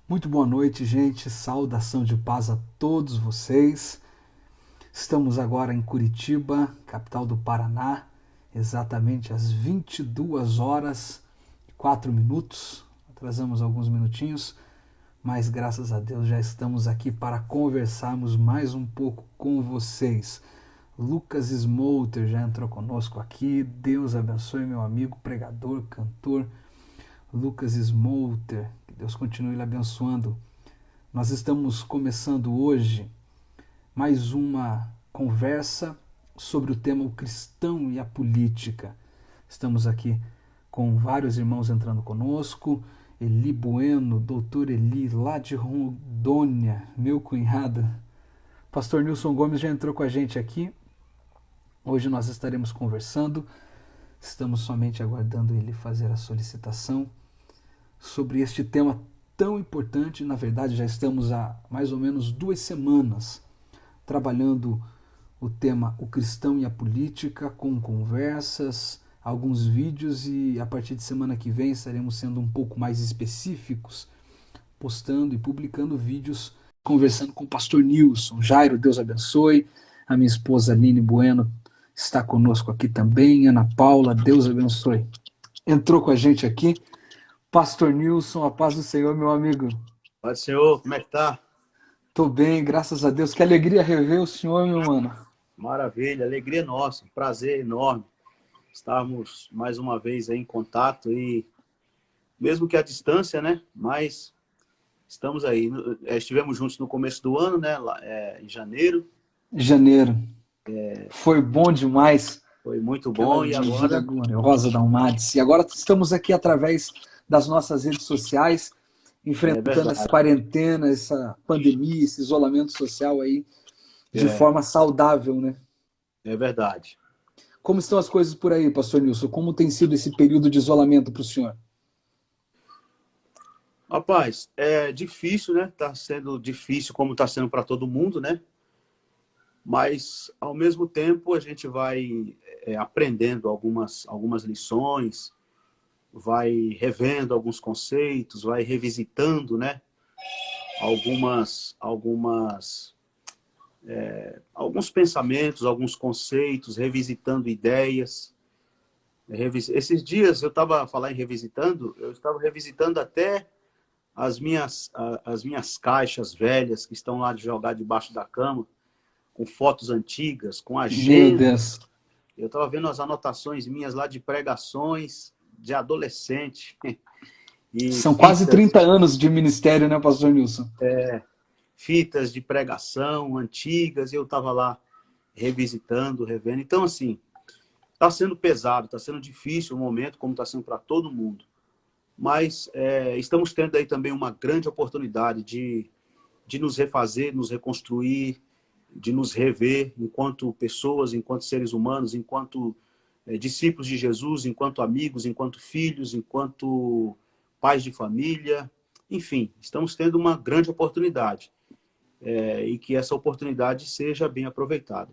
Muito boa noite, gente. Saudação de paz a todos vocês. Estamos agora em Curitiba, capital do Paraná, exatamente às 22 horas e 4 minutos. Atrasamos alguns minutinhos, mas graças a Deus já estamos aqui para conversarmos mais um pouco com vocês. Lucas Smolter já entrou conosco aqui. Deus abençoe meu amigo pregador, cantor Lucas Smolter. Que Deus continue lhe abençoando. Nós estamos começando hoje mais uma conversa sobre o tema o cristão e a política. Estamos aqui com vários irmãos entrando conosco. Eli Bueno, doutor Eli, lá de Rondônia, meu cunhado. Pastor Nilson Gomes já entrou com a gente aqui. Hoje nós estaremos conversando. Estamos somente aguardando ele fazer a solicitação sobre este tema tão importante. Na verdade, já estamos há mais ou menos 2 semanas trabalhando o tema o cristão e a política, com conversas, alguns vídeos, e a partir de semana que vem estaremos sendo um pouco mais específicos, postando e publicando vídeos, conversando com o pastor Nilson. Jairo, Deus abençoe. A minha esposa Aline Bueno está conosco aqui também. Ana Paula, Deus abençoe. Entrou com a gente aqui. Pastor Nilson, a paz do Senhor, meu amigo. Paz do Senhor, como é que tá? Tô bem, graças a Deus. Que alegria rever o senhor, meu mano. Maravilha, alegria nossa, prazer enorme estarmos mais uma vez aí em contato e mesmo que à distância, né? Mas estamos aí. Estivemos juntos no começo do ano, né? Lá, em janeiro. Janeiro. Foi bom demais. Foi muito Aquela bom e vigília agora gloriosa da Almades. E agora estamos aqui através das nossas redes sociais, é enfrentando essa verdade. quarentena, essa pandemia, esse isolamento social aí, de É, forma saudável, né? é verdade. Como estão as coisas por aí, pastor Nilson? Como tem sido esse período de isolamento para o senhor? Rapaz, é difícil, né? Tá sendo difícil como tá sendo para todo mundo, né? Mas ao mesmo tempo a gente vai aprendendo algumas lições, vai revendo alguns conceitos, vai revisitando, né? Alguns pensamentos, alguns conceitos, revisitando ideias. Esses dias eu estava falando em revisitando, eu estava revisitando até as minhas caixas velhas que estão lá de jogar debaixo da cama, com fotos antigas, com Meu agenda. Deus. Eu estava vendo as anotações minhas lá de pregações de adolescente e São quase fitas 30 anos de ministério, né, pastor Nilson? fitas de pregação antigas, e eu estava lá revisitando, revendo. Então, assim, está sendo pesado, está sendo difícil o momento, como está sendo para todo mundo. Mas estamos tendo aí também uma grande oportunidade de nos refazer, nos reconstruir, de nos rever enquanto pessoas, enquanto seres humanos, enquanto discípulos de Jesus, enquanto amigos, enquanto filhos, enquanto pais de família. Enfim, estamos tendo uma grande oportunidade. E que essa oportunidade seja bem aproveitada.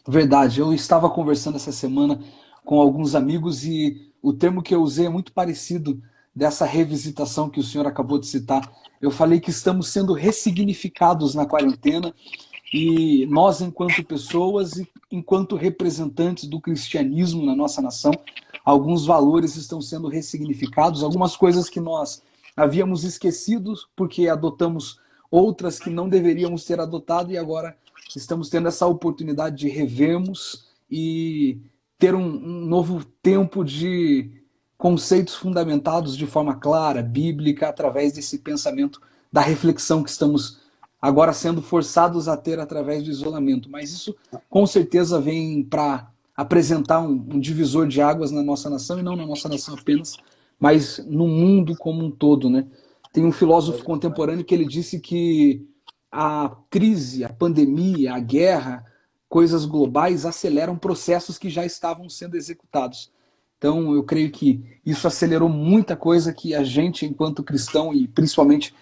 Verdade, eu estava conversando essa semana com alguns amigos e o termo que eu usei é muito parecido dessa revisitação que o senhor acabou de citar. Eu falei que estamos sendo ressignificados na quarentena e nós, enquanto pessoas e enquanto representantes do cristianismo na nossa nação, alguns valores estão sendo ressignificados, algumas coisas que nós havíamos esquecido porque adotamos outras que não deveríamos ter adotado e agora estamos tendo essa oportunidade de revermos e ter um novo tempo de conceitos fundamentados de forma clara, bíblica, através desse pensamento da reflexão que estamos agora sendo forçados a ter através do isolamento. Mas isso com certeza vem para apresentar um divisor de águas na nossa nação, e não na nossa nação apenas, mas no mundo como um todo, né? Tem um É filósofo contemporâneo verdade. que ele disse que a crise, a pandemia, a guerra, coisas globais aceleram processos que já estavam sendo executados. Então, eu creio que isso acelerou muita coisa que a gente, enquanto cristão, e principalmente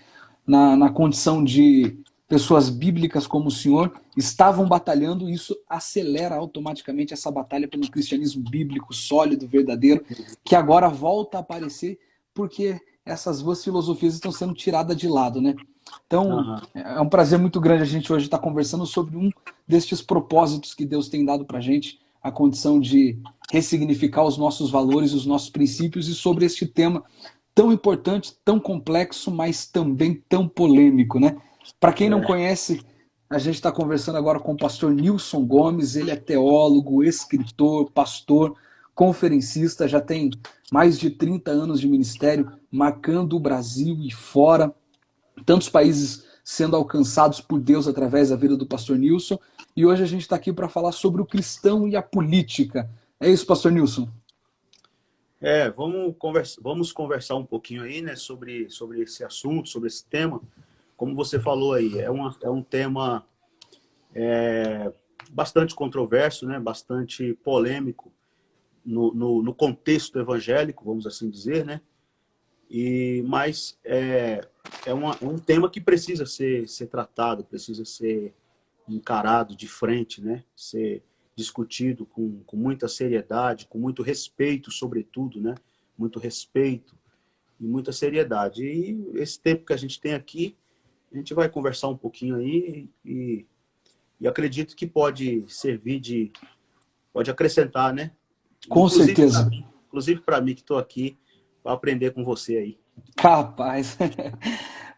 na condição de pessoas bíblicas como o senhor, estavam batalhando, e isso acelera automaticamente essa batalha pelo cristianismo bíblico, sólido, verdadeiro, que agora volta a aparecer, porque essas duas filosofias estão sendo tiradas de lado, né? Então, Aham. é um prazer muito grande a gente hoje estar conversando sobre um destes propósitos que Deus tem dado para a gente, a condição de ressignificar os nossos valores, os nossos princípios, e sobre este tema tão importante, tão complexo, mas também tão polêmico, né? Para quem não É. conhece, a gente está conversando agora com o pastor Nilson Gomes. Ele é teólogo, escritor, pastor, conferencista, já tem mais de 30 anos de ministério, marcando o Brasil e fora, tantos países sendo alcançados por Deus através da vida do pastor Nilson. E hoje a gente está aqui para falar sobre o cristão e a política. É isso, pastor Nilson? Vamos conversar um pouquinho aí, né, sobre esse assunto, sobre esse tema. Como você falou aí, é um tema bastante controverso, né, bastante polêmico no contexto evangélico, vamos assim dizer, né? Mas é um tema que precisa ser tratado, precisa ser encarado de frente, né? Ser discutido com muita seriedade, com muito respeito, sobretudo, né? Muito respeito e muita seriedade. E esse tempo que a gente tem aqui, a gente vai conversar um pouquinho aí e acredito que pode servir pode acrescentar, né? Com certeza. Inclusive para mim que estou aqui para aprender com você aí. Capaz.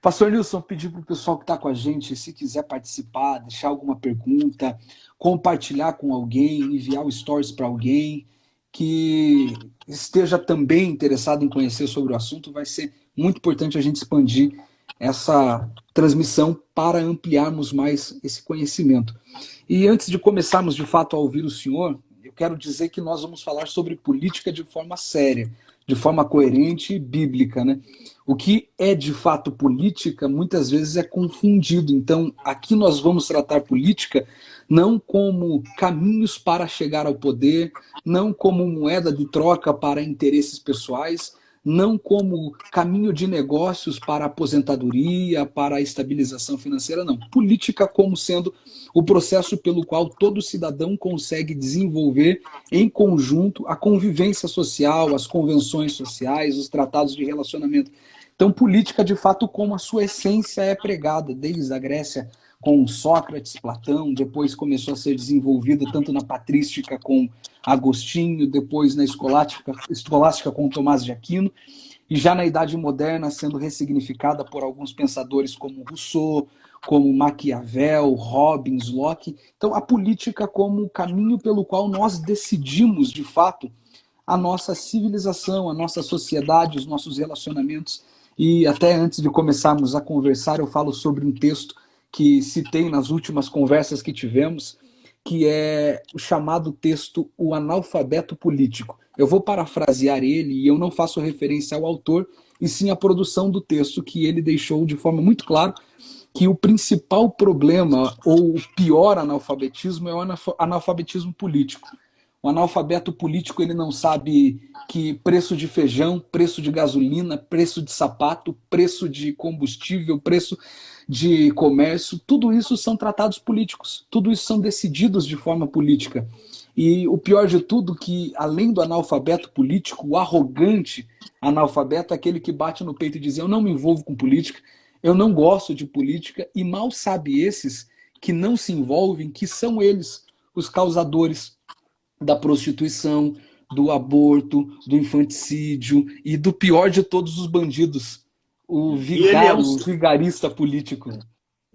Pastor Nilson, pedir para o pessoal que está com a gente, se quiser participar, deixar alguma pergunta, compartilhar com alguém, enviar o stories para alguém que esteja também interessado em conhecer sobre o assunto, vai ser muito importante a gente expandir essa transmissão para ampliarmos mais esse conhecimento. E antes de começarmos de fato a ouvir o senhor, eu quero dizer que nós vamos falar sobre política de forma séria, de forma coerente e bíblica, né? O que é de fato política muitas vezes é confundido. Então, aqui nós vamos tratar política não como caminhos para chegar ao poder, não como moeda de troca para interesses pessoais, não como caminho de negócios para a aposentadoria, para a estabilização financeira, não. Política como sendo o processo pelo qual todo cidadão consegue desenvolver em conjunto a convivência social, as convenções sociais, os tratados de relacionamento. Então, política, de fato, como a sua essência é pregada, desde a Grécia com Sócrates, Platão, depois começou a ser desenvolvida tanto na patrística com Agostinho, depois na escolástica com Tomás de Aquino, e já na Idade Moderna sendo ressignificada por alguns pensadores como Rousseau, como Maquiavel, Hobbes, Locke. Então, a política como o caminho pelo qual nós decidimos, de fato, a nossa civilização, a nossa sociedade, os nossos relacionamentos. E até antes de começarmos a conversar, eu falo sobre um texto que citei nas últimas conversas que tivemos, que é o chamado texto O Analfabeto Político. Eu vou parafrasear ele e eu não faço referência ao autor, e sim à produção do texto, que ele deixou de forma muito clara que o principal problema ou o pior analfabetismo é o analfabetismo político. O analfabeto político, ele não sabe que preço de feijão, preço de gasolina, preço de sapato, preço de combustível, preço de comércio, tudo isso são tratados políticos, tudo isso são decididos de forma política. E o pior de tudo que, além do analfabeto político, o arrogante analfabeto é aquele que bate no peito e diz: eu não me envolvo com política, eu não gosto de política, e mal sabe esses que não se envolvem, que são eles os causadores da prostituição, do aborto, do infanticídio e do pior de todos os bandidos, o E ele é vigário, o vigarista político.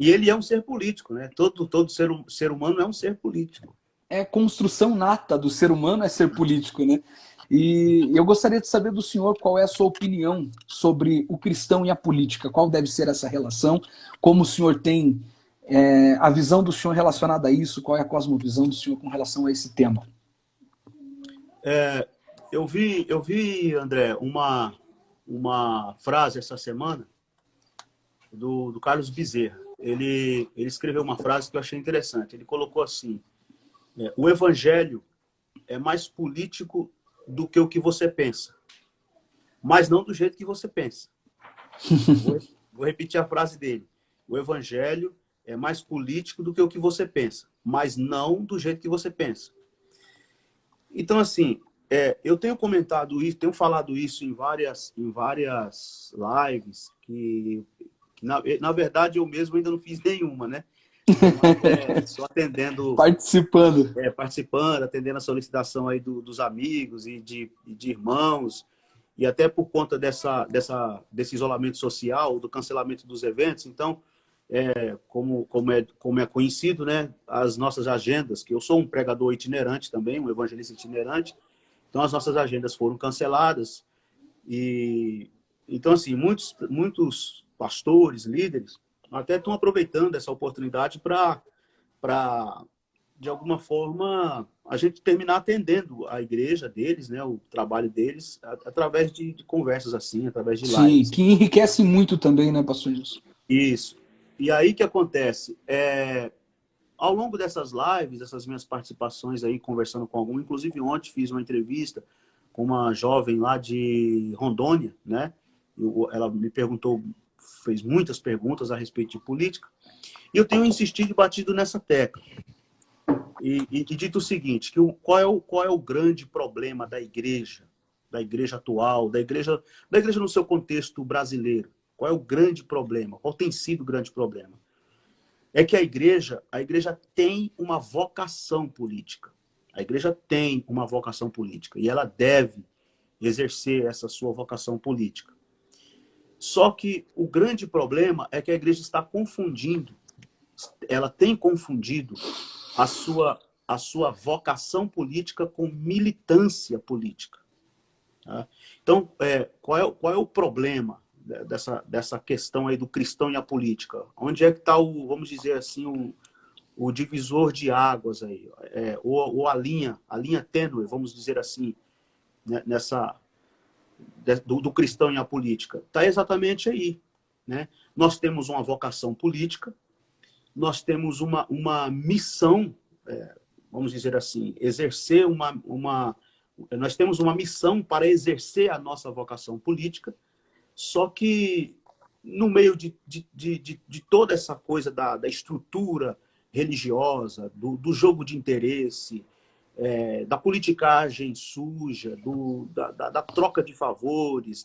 e ele é um ser político, né? Todo ser humano é um ser político. É construção nata do ser humano é ser político, né? E eu gostaria de saber do senhor qual é a sua opinião sobre o cristão e a política, qual deve ser essa relação, como o senhor tem a visão do senhor relacionada a isso, qual é a cosmovisão do senhor com relação a esse tema. Eu vi, André, uma frase essa semana do Carlos Bezerra. Ele escreveu uma frase que eu achei interessante. Ele colocou assim: o evangelho é mais político do que o que você pensa, mas não do jeito que você pensa. Vou repetir a frase dele. O evangelho é mais político do que o que você pensa, mas não do jeito que você pensa. Então, assim, Eu tenho comentado isso, tenho falado isso em várias lives, que na verdade eu mesmo ainda não fiz nenhuma, né? Estou só atendendo, Participando. participando, atendendo a solicitação aí dos amigos e de irmãos, e até por conta desse isolamento social, do cancelamento dos eventos. Então, como é conhecido, né, as nossas agendas, que eu sou um pregador itinerante também, um evangelista itinerante, então as nossas agendas foram canceladas. E então, assim, muitos pastores, líderes, até estão aproveitando essa oportunidade para, de alguma forma, a gente terminar atendendo a igreja deles, né, o trabalho deles, através de conversas assim, através de Sim, lives. que enriquece muito também, né, pastor Gilson? Isso. E aí que acontece? Ao longo dessas lives, essas minhas participações aí, conversando com algum, inclusive ontem fiz uma entrevista com uma jovem lá de Rondônia, né? Ela me perguntou, fez muitas perguntas a respeito de política, e eu tenho insistido e batido nessa tecla. E dito o seguinte, que qual é o grande problema da igreja atual, da igreja no seu contexto brasileiro? Qual é o grande problema? Qual tem sido o grande problema? É que a igreja tem uma vocação política. A igreja tem uma vocação política e ela deve exercer essa sua vocação política. Só que o grande problema é que a igreja está confundindo, ela tem confundido a sua vocação política com militância política. Tá? Então, qual é o problema dessa questão aí do cristão e a política? Onde é que está vamos dizer assim, o divisor de águas aí? Ou a linha tênue, vamos dizer assim, né, do cristão e a política? Está exatamente aí. Né? Nós temos uma vocação política, nós temos uma missão, vamos dizer assim, exercer nós temos uma missão para exercer a nossa vocação política, só que no meio de toda essa coisa da estrutura religiosa, do jogo de interesse, da politicagem suja, da troca de favores,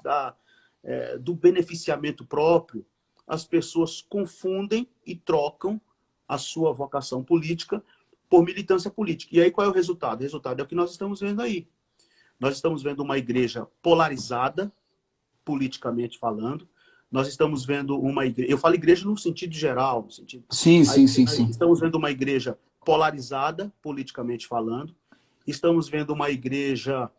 do beneficiamento próprio, as pessoas confundem e trocam a sua vocação política por militância política. E aí qual é o resultado? O resultado é o que nós estamos vendo aí. Nós estamos vendo uma igreja polarizada, politicamente falando. Nós estamos vendo uma igreja... Eu falo igreja no sentido geral. No sentido... Sim. Estamos vendo uma igreja polarizada, politicamente falando. Estamos vendo uma igreja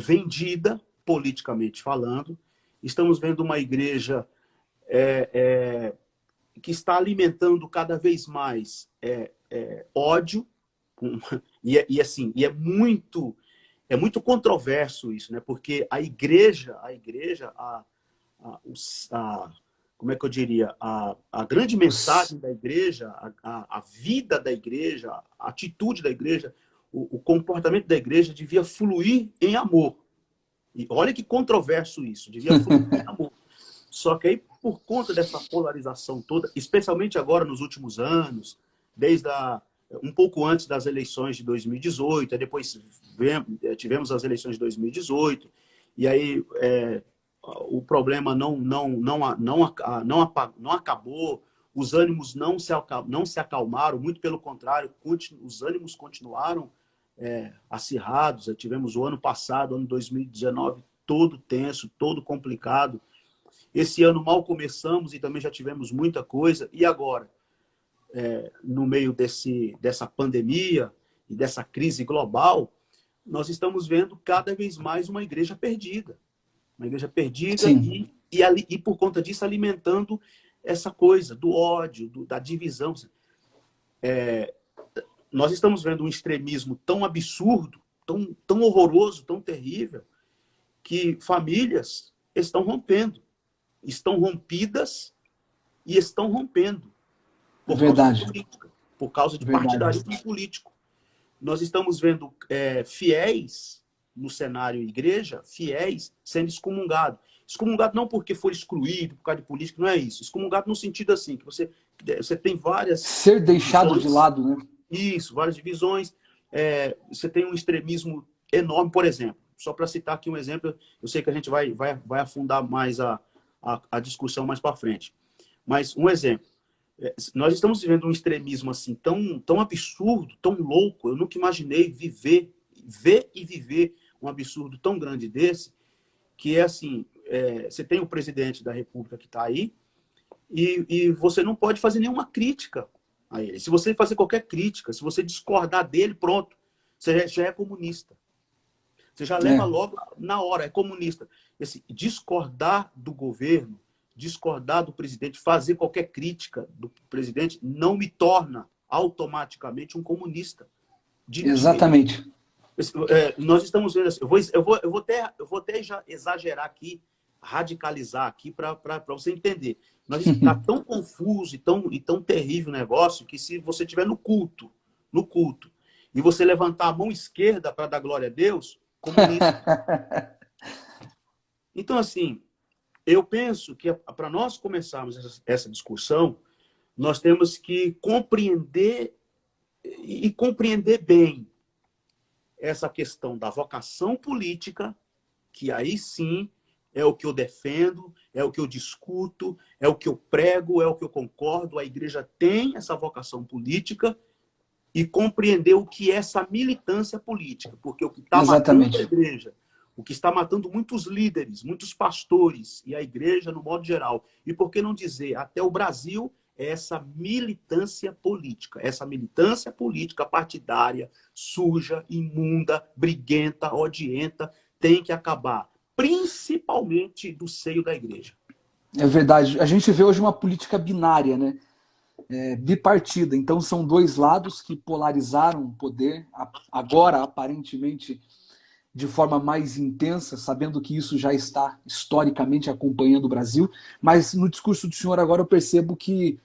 vendida, politicamente falando. Estamos vendo uma igreja que está alimentando cada vez mais ódio. Assim, é muito controverso isso, né? Porque a igreja, como é que eu diria? A grande mensagem da igreja, a vida da igreja, a atitude da igreja, o comportamento da igreja devia fluir em amor. E olha que controverso isso, devia fluir em amor. Só que aí, por conta dessa polarização toda, especialmente agora nos últimos anos, um pouco antes das eleições de 2018, aí depois tivemos as eleições de 2018, e aí o problema não acabou, os ânimos não se acalmaram, muito pelo contrário, os ânimos continuaram acirrados. Tivemos o ano passado, ano 2019, todo tenso, todo complicado. Esse ano mal começamos e também já tivemos muita coisa. E agora, no meio dessa pandemia e dessa crise global, nós estamos vendo cada vez mais uma igreja perdida. Uma igreja perdida e por conta disso, alimentando essa coisa do ódio, da divisão. Nós estamos vendo um extremismo tão absurdo, tão horroroso, tão terrível, que famílias estão rompendo. Estão rompidas e estão rompendo por causa de política, por causa de partidarismo político. Nós estamos vendo fiéis no cenário igreja, fiéis sendo excomungado. Excomungado não porque foi excluído por causa de política, não é isso. Excomungado no sentido assim, que você tem várias... Ser deixado de lado, né? Isso, várias divisões. Você tem um extremismo enorme. Por exemplo, só para citar aqui um exemplo, eu sei que a gente vai afundar mais a discussão mais para frente. Mas um exemplo, nós estamos vivendo um extremismo assim tão absurdo, tão louco. Eu nunca imaginei ver e viver um absurdo tão grande desse, que é assim, você tem o presidente da República que está aí, e você não pode fazer nenhuma crítica a ele. Se você fazer qualquer crítica, se você discordar dele, pronto, você já é comunista. Você já leva logo na hora, é comunista. Esse, discordar do governo, discordar do presidente, fazer qualquer crítica do presidente, não me torna automaticamente um comunista. Exatamente. Nós estamos vendo assim, eu vou até já exagerar aqui, radicalizar aqui para você entender. Nós está tão confuso e tão terrível o negócio que se você estiver no culto, e você levantar a mão esquerda para dar glória a Deus, comunista. Então, assim, eu penso que para nós começarmos essa discussão, nós temos que compreender e compreender bem essa questão da vocação política, que aí sim é o que eu defendo, é o que eu discuto, é o que eu prego, é o que eu concordo. A igreja tem essa vocação política, e compreender o que é essa militância política, porque o que está matando a igreja, o que está matando muitos líderes, muitos pastores e a igreja no modo geral, e por que não dizer até o Brasil, é essa militância política partidária, suja, imunda, briguenta, odienta, tem que acabar, principalmente do seio da igreja. É verdade. A gente vê hoje uma política binária, né? Bipartida. Então são dois lados que polarizaram o poder, agora aparentemente de forma mais intensa, sabendo que isso já está historicamente acompanhando o Brasil. Mas no discurso do senhor agora eu percebo que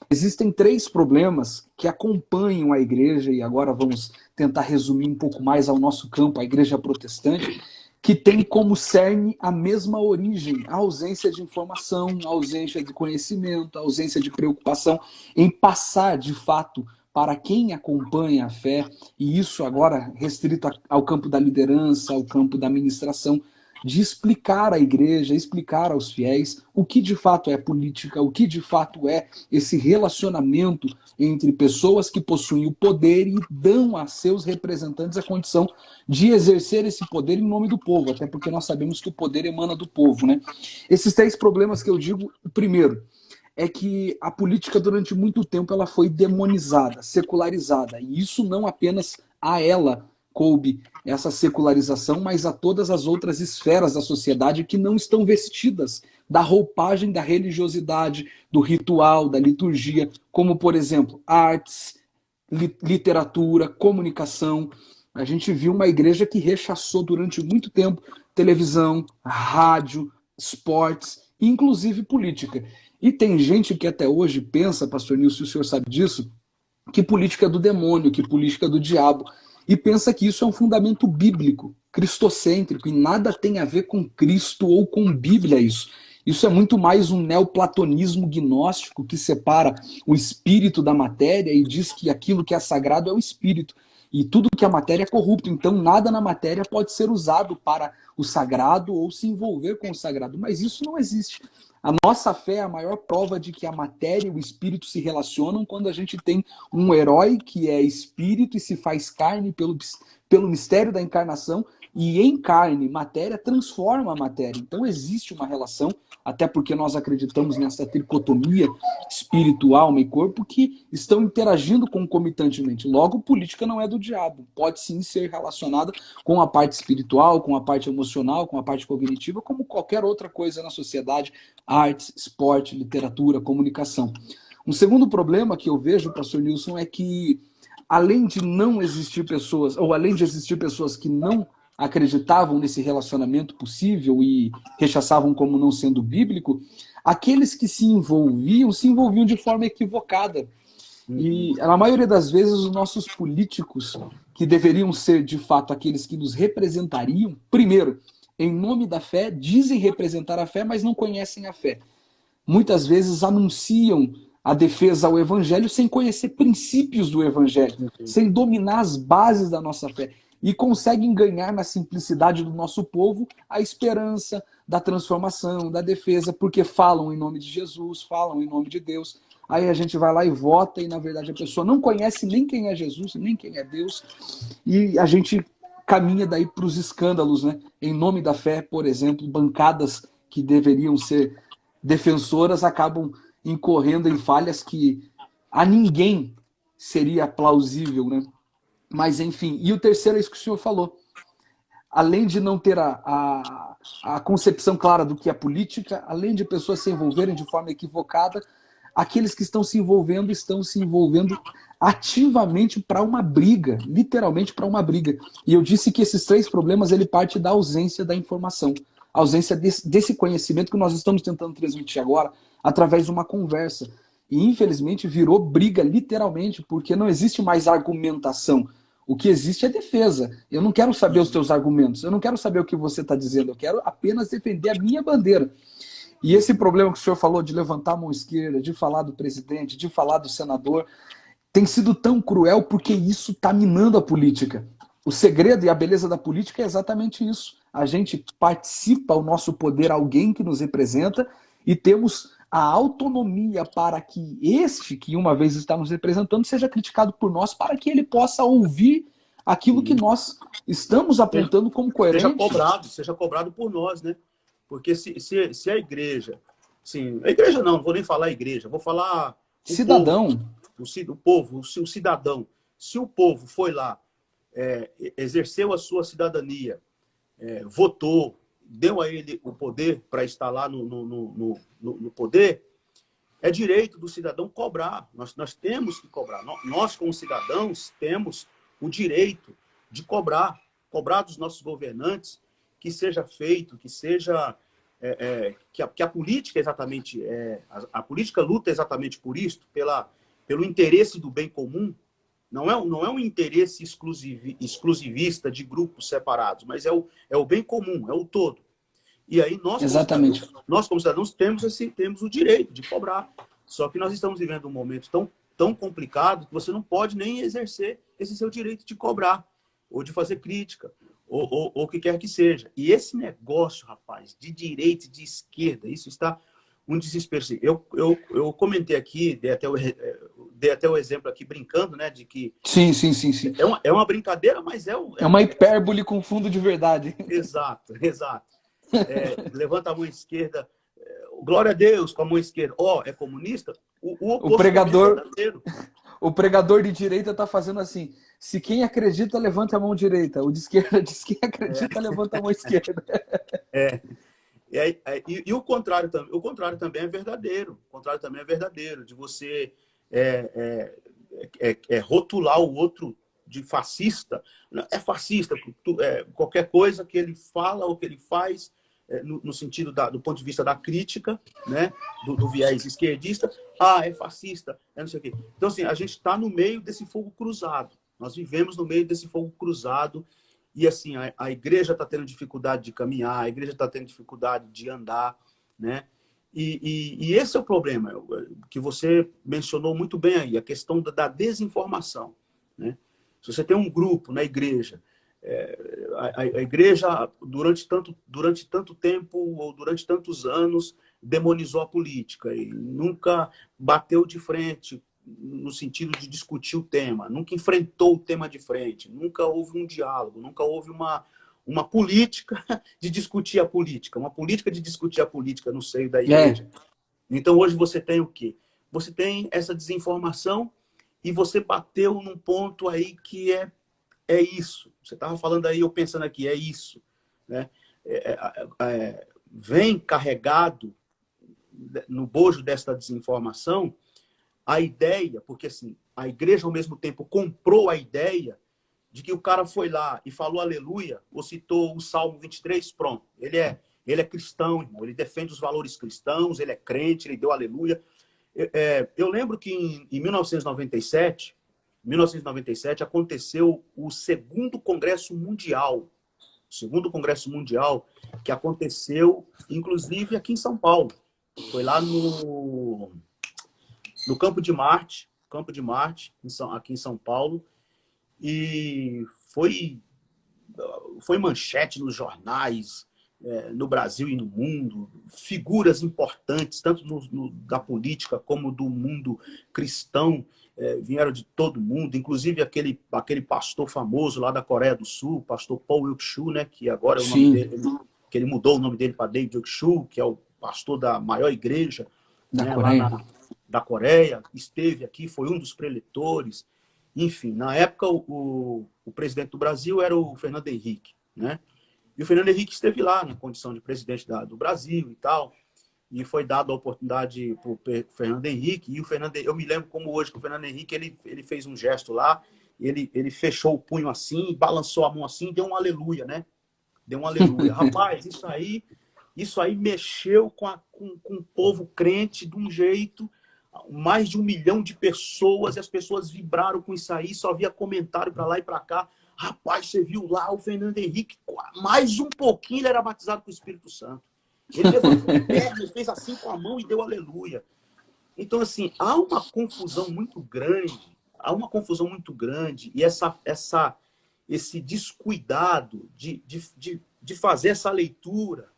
existem três problemas que acompanham a igreja, e agora vamos tentar resumir um pouco mais ao nosso campo, a igreja protestante, que tem como cerne a mesma origem, a ausência de informação, a ausência de conhecimento, a ausência de preocupação em passar, de fato, para quem acompanha a fé, e isso agora restrito ao campo da liderança, ao campo da administração, de explicar à igreja, explicar aos fiéis o que de fato é política, o que de fato é esse relacionamento entre pessoas que possuem o poder e dão a seus representantes a condição de exercer esse poder em nome do povo, até porque nós sabemos que o poder emana do povo, né? Esses três problemas que eu digo, o primeiro é que a política durante muito tempo ela foi demonizada, secularizada, e isso não apenas a ela coube essa secularização, mas a todas as outras esferas da sociedade que não estão vestidas da roupagem da religiosidade, do ritual, da liturgia, como, por exemplo, artes, literatura, comunicação. A gente viu uma igreja que rechaçou durante muito tempo televisão, rádio, esportes, inclusive política. E tem gente que até hoje pensa, pastor Nilson, o senhor sabe disso, que política é do demônio, que política é do diabo. E pensa que isso é um fundamento bíblico, cristocêntrico, e nada tem a ver com Cristo ou com Bíblia isso. Isso é muito mais um neoplatonismo gnóstico que separa o espírito da matéria e diz que aquilo que é sagrado é o espírito. E tudo que é matéria é corrupto, então nada na matéria pode ser usado para o sagrado ou se envolver com o sagrado. Mas isso não existe. A nossa fé é a maior prova de que a matéria e o espírito se relacionam quando a gente tem um herói que é espírito e se faz carne pelo mistério da encarnação, e em carne, matéria transforma a matéria. Então existe uma relação, até porque nós acreditamos nessa tricotomia espírito, alma e corpo que estão interagindo concomitantemente. Logo, política não é do diabo. Pode sim ser relacionada com a parte espiritual, com a parte emocional, com a parte cognitiva, como qualquer outra coisa na sociedade, artes, esporte, literatura, comunicação. Um segundo problema que eu vejo, pastor Nilson, é que além de não existir pessoas, ou além de existir pessoas que não acreditavam nesse relacionamento possível e rechaçavam como não sendo bíblico, aqueles que se envolviam de forma equivocada. E na maioria das vezes os nossos políticos, que deveriam ser de fato aqueles que nos representariam, primeiro, em nome da fé, dizem representar a fé, mas não conhecem a fé. Muitas vezes anunciam a defesa ao evangelho sem conhecer princípios do evangelho, sem dominar as bases da nossa fé. e conseguem ganhar na simplicidade do nosso povo a esperança da transformação, da defesa, porque falam em nome de Jesus, falam em nome de Deus. Aí a gente vai lá e vota, e na verdade a pessoa não conhece nem quem é Jesus, nem quem é Deus, e a gente caminha daí para os escândalos, né? Em nome da fé, por exemplo, bancadas que deveriam ser defensoras acabam incorrendo em falhas que a ninguém seria plausível, né? Mas enfim, e o terceiro é isso que o senhor falou. Além de não ter a concepção clara do que é política, além de pessoas se envolverem de forma equivocada, aqueles que estão se envolvendo ativamente para uma briga, literalmente para uma briga. E eu disse que esses três problemas ele parte da ausência da informação, a ausência desse conhecimento que nós estamos tentando transmitir agora através de uma conversa. E infelizmente virou briga literalmente, porque não existe mais argumentação. O que existe é defesa. Eu não quero saber os teus argumentos, eu não quero saber o que você está dizendo, eu quero apenas defender a minha bandeira. E esse problema que o senhor falou de levantar a mão esquerda, de falar do presidente, de falar do senador, tem sido tão cruel porque isso está minando a política. O segredo e a beleza da política é exatamente isso. A gente participa ao nosso poder alguém que nos representa e temos a autonomia para que este, que uma vez está nos representando, seja criticado por nós para que ele possa ouvir aquilo que nós estamos apontando como coerente. Seja cobrado por nós, né? Porque se a igreja, sim, a igreja não vou nem falar igreja, vou falar cidadão. O povo, o cidadão. Se o povo foi lá, exerceu a sua cidadania, votou, deu a ele o poder para estar lá no poder, é direito do cidadão cobrar. Nós temos que cobrar. Nós, como cidadãos, temos o direito de cobrar dos nossos governantes que seja feito, que seja... que a política exatamente... a política luta exatamente por isso, pelo interesse do bem comum. Não é um interesse exclusivista de grupos separados, mas é o bem comum, é o todo. E aí nós como cidadãos temos o direito de cobrar. Só que nós estamos vivendo um momento tão complicado que você não pode nem exercer esse seu direito de cobrar, ou de fazer crítica, ou o que quer que seja. E esse negócio, rapaz, de direita e de esquerda, isso está um desespero. Eu comentei aqui, dei até o exemplo aqui brincando, né, de que... Sim. É uma brincadeira, mas é uma hipérbole com fundo de verdade. Exato. Levanta a mão esquerda, glória a Deus com a mão esquerda. É comunista? O pregador, o pregador de direita está fazendo assim: se quem acredita, levanta a mão direita. O de esquerda diz que quem acredita, levanta a mão esquerda. E o contrário também é verdadeiro. O contrário também é verdadeiro, de você rotular o outro de fascista. É fascista, qualquer coisa que ele fala ou que ele faz, no sentido do ponto de vista da crítica, né, do viés esquerdista, é fascista, não sei o quê. Então, assim, a gente está no meio desse fogo cruzado. Nós vivemos no meio desse fogo cruzado e, assim, a igreja está tendo dificuldade de caminhar, a igreja está tendo dificuldade de andar, né? E esse é o problema que você mencionou muito bem aí, a questão da desinformação, né? Se você tem um grupo na igreja, a igreja, durante tanto tempo ou durante tantos anos, demonizou a política e nunca bateu de frente no sentido de discutir o tema, nunca enfrentou o tema de frente, nunca houve um diálogo, nunca houve uma política de discutir a política, uma política de discutir a política no seio da igreja. Então, hoje você tem o quê? Você tem essa desinformação e você bateu num ponto aí que é isso. Você estava falando aí, eu pensando aqui, é isso, né? Vem carregado no bojo desta desinformação a ideia, porque assim, a igreja ao mesmo tempo comprou a ideia de que o cara foi lá e falou aleluia, ou citou o Salmo 23, pronto. Ele é cristão, irmão, ele defende os valores cristãos, ele é crente, ele deu aleluia. Eu lembro que em 1997 aconteceu o segundo Congresso Mundial. O segundo Congresso Mundial, que aconteceu, inclusive, aqui em São Paulo. Foi lá no Campo de Marte, aqui em São Paulo. E foi foi manchete nos jornais, no Brasil e no mundo, figuras importantes, tanto da política como do mundo cristão, vieram de todo mundo, inclusive aquele pastor famoso lá da Coreia do Sul, pastor Paul Wilkchu, né, que agora é o nome Sim, dele, que ele mudou o nome dele para David Wilkchu, que é o pastor da maior igreja, da né, lá Coreia. da Coreia, esteve aqui, foi um dos preletores. Enfim, na época o presidente do Brasil era o Fernando Henrique, né? E o Fernando Henrique esteve lá na condição de presidente do Brasil e tal, e foi dada a oportunidade para o Fernando Henrique, e eu me lembro como hoje que o Fernando Henrique ele fez um gesto lá, ele fechou o punho assim, balançou a mão assim e deu um aleluia, né? Deu um aleluia. Rapaz, isso aí mexeu com o povo crente de um jeito, mais de 1 milhão de pessoas, e as pessoas vibraram com isso aí, só via comentário para lá e para cá. Rapaz, você viu lá o Fernando Henrique, mais um pouquinho ele era batizado com o Espírito Santo. Ele levantou a perna, fez assim com a mão e deu aleluia. Então, assim, há uma confusão muito grande, e esse descuidado de fazer essa leitura,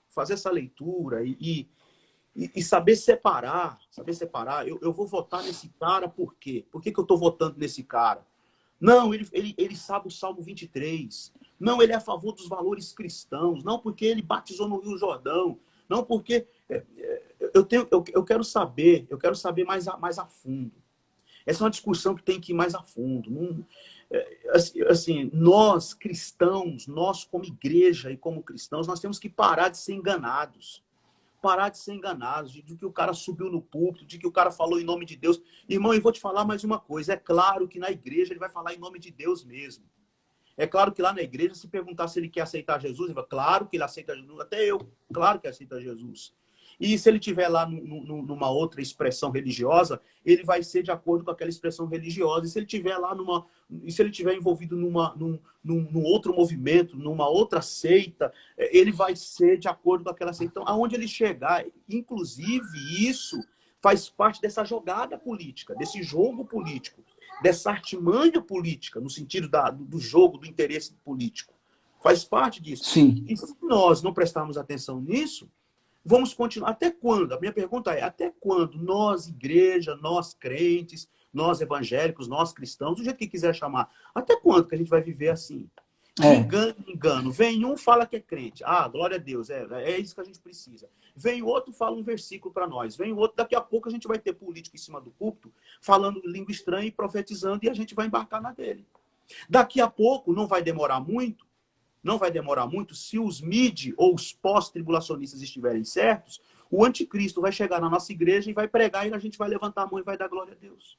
e saber separar. Eu vou votar nesse cara por quê? Por que eu estou votando nesse cara? Não, ele sabe o Salmo 23. Não, ele é a favor dos valores cristãos. Não, porque ele batizou no Rio Jordão. Não, porque eu quero saber mais a fundo. Essa é uma discussão que tem que ir mais a fundo. Não, assim, nós cristãos, nós como igreja e como cristãos, nós temos que parar de ser enganados. Parar de ser enganados, de que o cara subiu no púlpito, de que o cara falou em nome de Deus. Irmão, eu vou te falar mais uma coisa. É claro que na igreja ele vai falar em nome de Deus mesmo. É claro que lá na igreja, se perguntar se ele quer aceitar Jesus, ele vai, claro que ele aceita Jesus. Até eu, claro que aceita Jesus. E se ele estiver lá numa outra expressão religiosa, ele vai ser de acordo com aquela expressão religiosa. E se ele estiver lá se ele estiver envolvido num outro movimento, numa outra seita, ele vai ser de acordo com aquela seita. Então, aonde ele chegar, inclusive isso faz parte dessa jogada política, desse jogo político, dessa artimanha política, no sentido do jogo, do interesse político. Faz parte disso. Sim. E se nós não prestarmos atenção nisso, vamos continuar. Até quando? A minha pergunta é, até quando nós, igreja, nós crentes, nós evangélicos, nós cristãos, do jeito que quiser chamar, até quando que a gente vai viver assim? De engano em engano. Vem um, fala que é crente. Ah, glória a Deus, é isso que a gente precisa. Vem outro, fala um versículo para nós. Vem outro, daqui a pouco a gente vai ter político em cima do púlpito, falando língua estranha e profetizando, e a gente vai embarcar na dele. Daqui a pouco, não vai demorar muito, se os mid ou os pós-tribulacionistas estiverem certos, o anticristo vai chegar na nossa igreja e vai pregar e a gente vai levantar a mão e vai dar glória a Deus.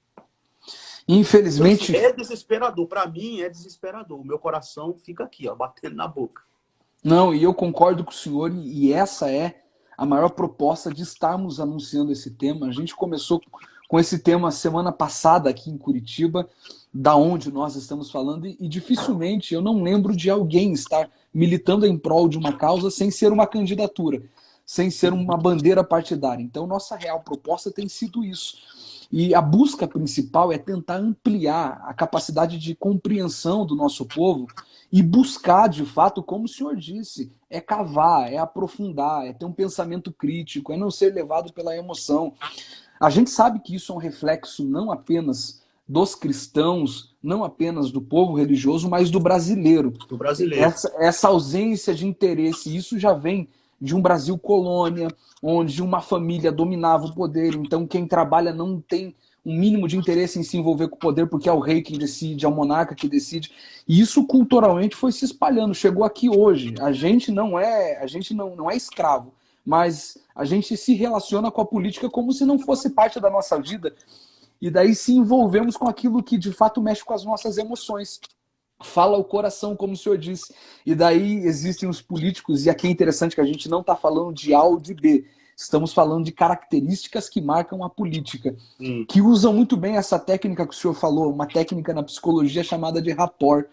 Infelizmente... Então, assim, é desesperador. Para mim, é desesperador. O meu coração fica aqui, ó, batendo na boca. Não, e eu concordo com o senhor, e essa é a maior proposta de estarmos anunciando esse tema. A gente começou com esse tema semana passada aqui em Curitiba, da onde nós estamos falando, e dificilmente eu não lembro de alguém estar militando em prol de uma causa sem ser uma candidatura, sem ser uma bandeira partidária. Então, nossa real proposta tem sido isso. E a busca principal é tentar ampliar a capacidade de compreensão do nosso povo e buscar, de fato, como o senhor disse, é cavar, é aprofundar, é ter um pensamento crítico, é não ser levado pela emoção. A gente sabe que isso é um reflexo não apenas dos cristãos, não apenas do povo religioso, mas do brasileiro. Do brasileiro. Essa ausência de interesse, isso já vem de um Brasil colônia, onde uma família dominava o poder, então quem trabalha não tem um mínimo de interesse em se envolver com o poder, porque é o rei que decide, é o monarca que decide. E isso culturalmente foi se espalhando, chegou aqui hoje. A gente não é escravo, mas a gente se relaciona com a política como se não fosse parte da nossa vida. E daí se envolvemos com aquilo que de fato mexe com as nossas emoções. Fala o coração, como o senhor disse. E daí existem os políticos, e aqui é interessante que a gente não está falando de A ou de B. Estamos falando de características que marcam a política, que usam muito bem essa técnica que o senhor falou, uma técnica na psicologia chamada de rapport.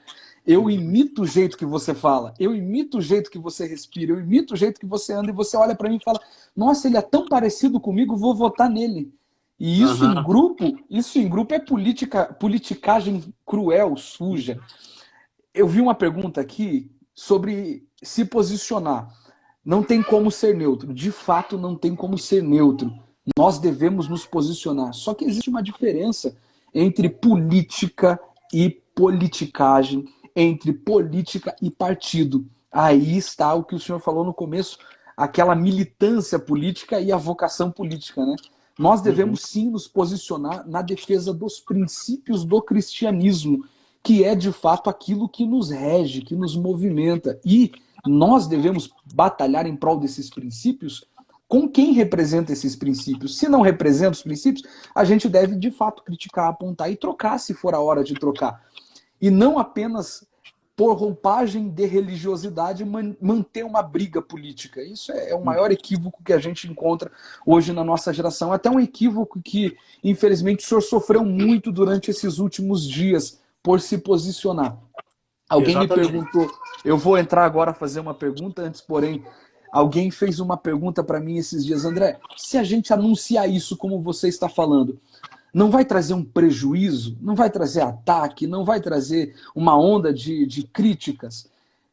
Eu imito o jeito que você fala, eu imito o jeito que você respira, eu imito o jeito que você anda, e você olha para mim e fala, nossa, ele é tão parecido comigo, vou votar nele. E isso em grupo é politicagem cruel, suja. Eu vi uma pergunta aqui, sobre se posicionar. Não tem como ser neutro. De fato, não tem como ser neutro. Nós devemos nos posicionar. Só que existe uma diferença entre política e politicagem, entre política e partido. Aí está o que o senhor falou no começo, aquela militância política e a vocação política, né? Nós Uhum. devemos sim nos posicionar na defesa dos princípios do cristianismo, que é de fato aquilo que nos rege, que nos movimenta. E nós devemos batalhar em prol desses princípios com quem representa esses princípios. Se não representa os princípios, a gente deve de fato criticar, apontar e trocar se for a hora de trocar. E não apenas por roupagem de religiosidade manter uma briga política. Isso é o maior equívoco que a gente encontra hoje na nossa geração. Até um equívoco que, infelizmente, o senhor sofreu muito durante esses últimos dias por se posicionar. Alguém me Exatamente. perguntou, eu vou entrar agora a fazer uma pergunta, antes, porém, alguém fez uma pergunta para mim esses dias, André, se a gente anunciar isso como você está falando, não vai trazer um prejuízo, não vai trazer ataque, não vai trazer uma onda de críticas,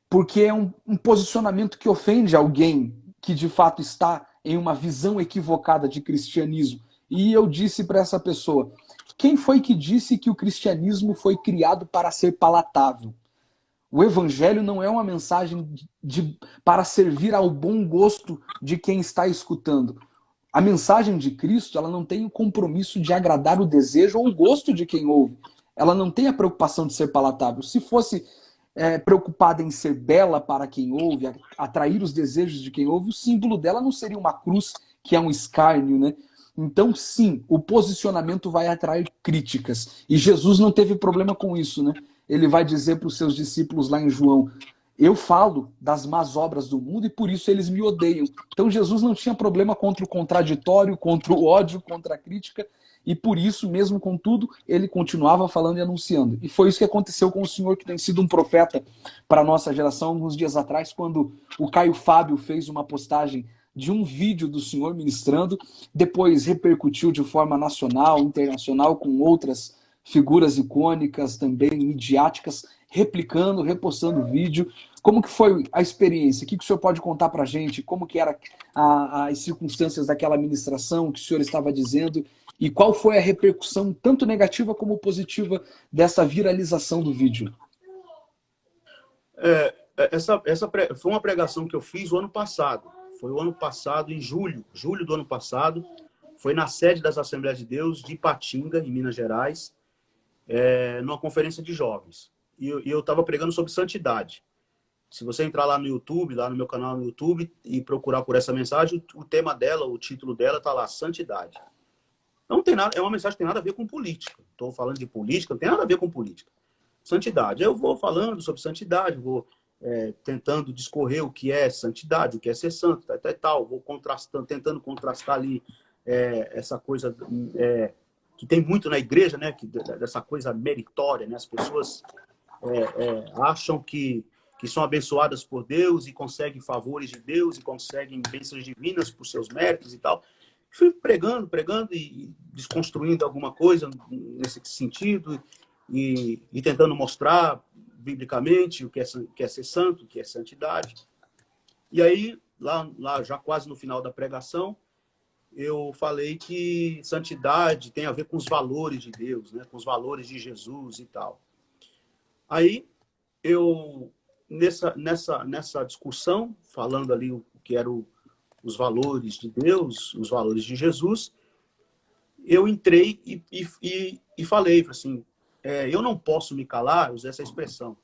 porque é um posicionamento que ofende alguém que de fato está em uma visão equivocada de cristianismo. E eu disse para essa pessoa, quem foi que disse que o cristianismo foi criado para ser palatável? O evangelho não é uma mensagem para servir ao bom gosto de quem está escutando. A mensagem de Cristo, ela não tem o compromisso de agradar o desejo ou o gosto de quem ouve. Ela não tem a preocupação de ser palatável. Se fosse preocupada em ser bela para quem ouve, atrair os desejos de quem ouve, o símbolo dela não seria uma cruz, que é um escárnio, né? Então, sim, o posicionamento vai atrair críticas. E Jesus não teve problema com isso, né? Ele vai dizer para os seus discípulos lá em João, eu falo das más obras do mundo e por isso eles me odeiam. Então Jesus não tinha problema contra o contraditório, contra o ódio, contra a crítica, e por isso, mesmo com tudo, ele continuava falando e anunciando. E foi isso que aconteceu com o senhor, que tem sido um profeta para a nossa geração, alguns dias atrás, quando o Caio Fábio fez uma postagem de um vídeo do senhor ministrando, depois repercutiu de forma nacional, internacional, com outras figuras icônicas também, midiáticas, replicando, repostando o vídeo. Como que foi a experiência? O que o senhor pode contar para a gente? Como que era as circunstâncias daquela administração que o senhor estava dizendo? E qual foi a repercussão, tanto negativa como positiva, dessa viralização do vídeo? Essa foi uma pregação que eu fiz o ano passado. Foi o ano passado, em julho do ano passado. Foi na sede das Assembleias de Deus de Ipatinga, em Minas Gerais, numa conferência de jovens. E eu estava pregando sobre santidade. Se você entrar lá no YouTube, lá no meu canal no YouTube, e procurar por essa mensagem, o tema dela, o título dela está lá, Santidade. Não tem nada, é uma mensagem que tem nada a ver com política. Estou falando de política, não tem nada a ver com política. Santidade. Eu vou falando sobre santidade, vou tentando discorrer o que é santidade, o que é ser santo, tal. Vou tentando contrastar ali essa coisa que tem muito na igreja, né? Dessa coisa meritória, né? As pessoas acham que são abençoadas por Deus e conseguem favores de Deus e conseguem bênçãos divinas por seus méritos e tal. Fui pregando e desconstruindo alguma coisa nesse sentido e tentando mostrar biblicamente o que é ser santo, o que é santidade. E aí, lá já quase no final da pregação, eu falei que santidade tem a ver com os valores de Deus, né? Com os valores de Jesus e tal. Aí, eu, nessa discussão, falando ali o que eram os valores de Deus, os valores de Jesus, eu entrei e falei assim, eu não posso me calar, usei essa expressão,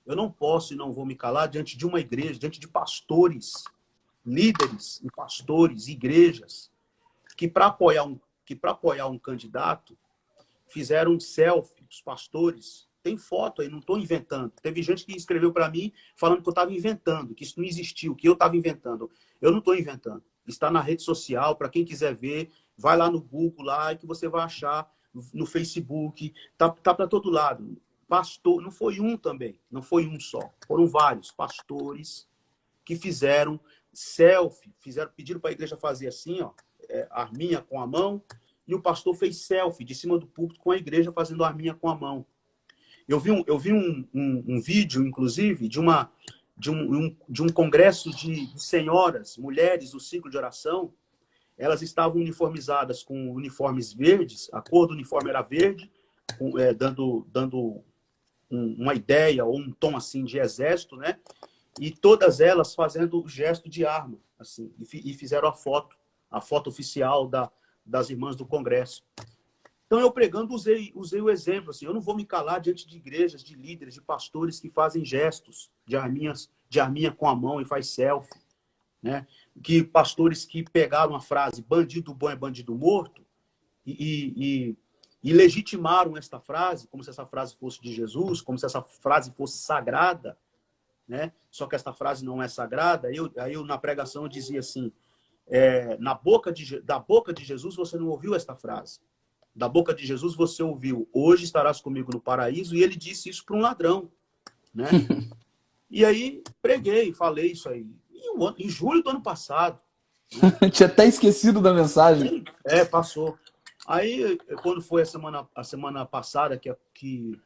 eu não posso e não vou me calar diante de uma igreja, diante de pastores, líderes e pastores, igrejas, que para apoiar um candidato, fizeram um selfie, os pastores, tem foto aí, não estou inventando. Teve gente que escreveu para mim falando que eu estava inventando, que isso não existiu, que eu estava inventando. Eu não estou inventando. Está na rede social, para quem quiser ver, vai lá no Google lá que você vai achar, no Facebook, tá para todo lado. Pastor, não foi um também, não foi um só, foram vários pastores que fizeram selfie, pediram para a igreja fazer assim, ó, arminha com a mão, e o pastor fez selfie de cima do púlpito com a igreja fazendo arminha com a mão. Eu vi um vídeo, inclusive, de de um congresso de senhoras, mulheres do ciclo de oração. Elas estavam uniformizadas com uniformes verdes, a cor do uniforme era verde, dando uma ideia ou um tom assim de exército, né? E todas elas fazendo o gesto de arma, assim, e fizeram a foto oficial das irmãs do Congresso. Então, eu pregando, usei o exemplo, assim, eu não vou me calar diante de igrejas, de líderes, de pastores que fazem gestos de arminha com a mão e faz selfie, né? Que pastores que pegaram a frase bandido bom é bandido morto e legitimaram esta frase, como se essa frase fosse de Jesus, como se essa frase fosse sagrada, né? Só que esta frase não é sagrada. Aí eu na pregação eu dizia assim, da boca de Jesus você não ouviu esta frase. Da boca de Jesus você ouviu, hoje estarás comigo no paraíso, e ele disse isso para um ladrão, né? E aí preguei, falei isso aí. Em julho do ano passado. Né? Tinha até esquecido da mensagem. Passou. Aí, quando foi a semana passada que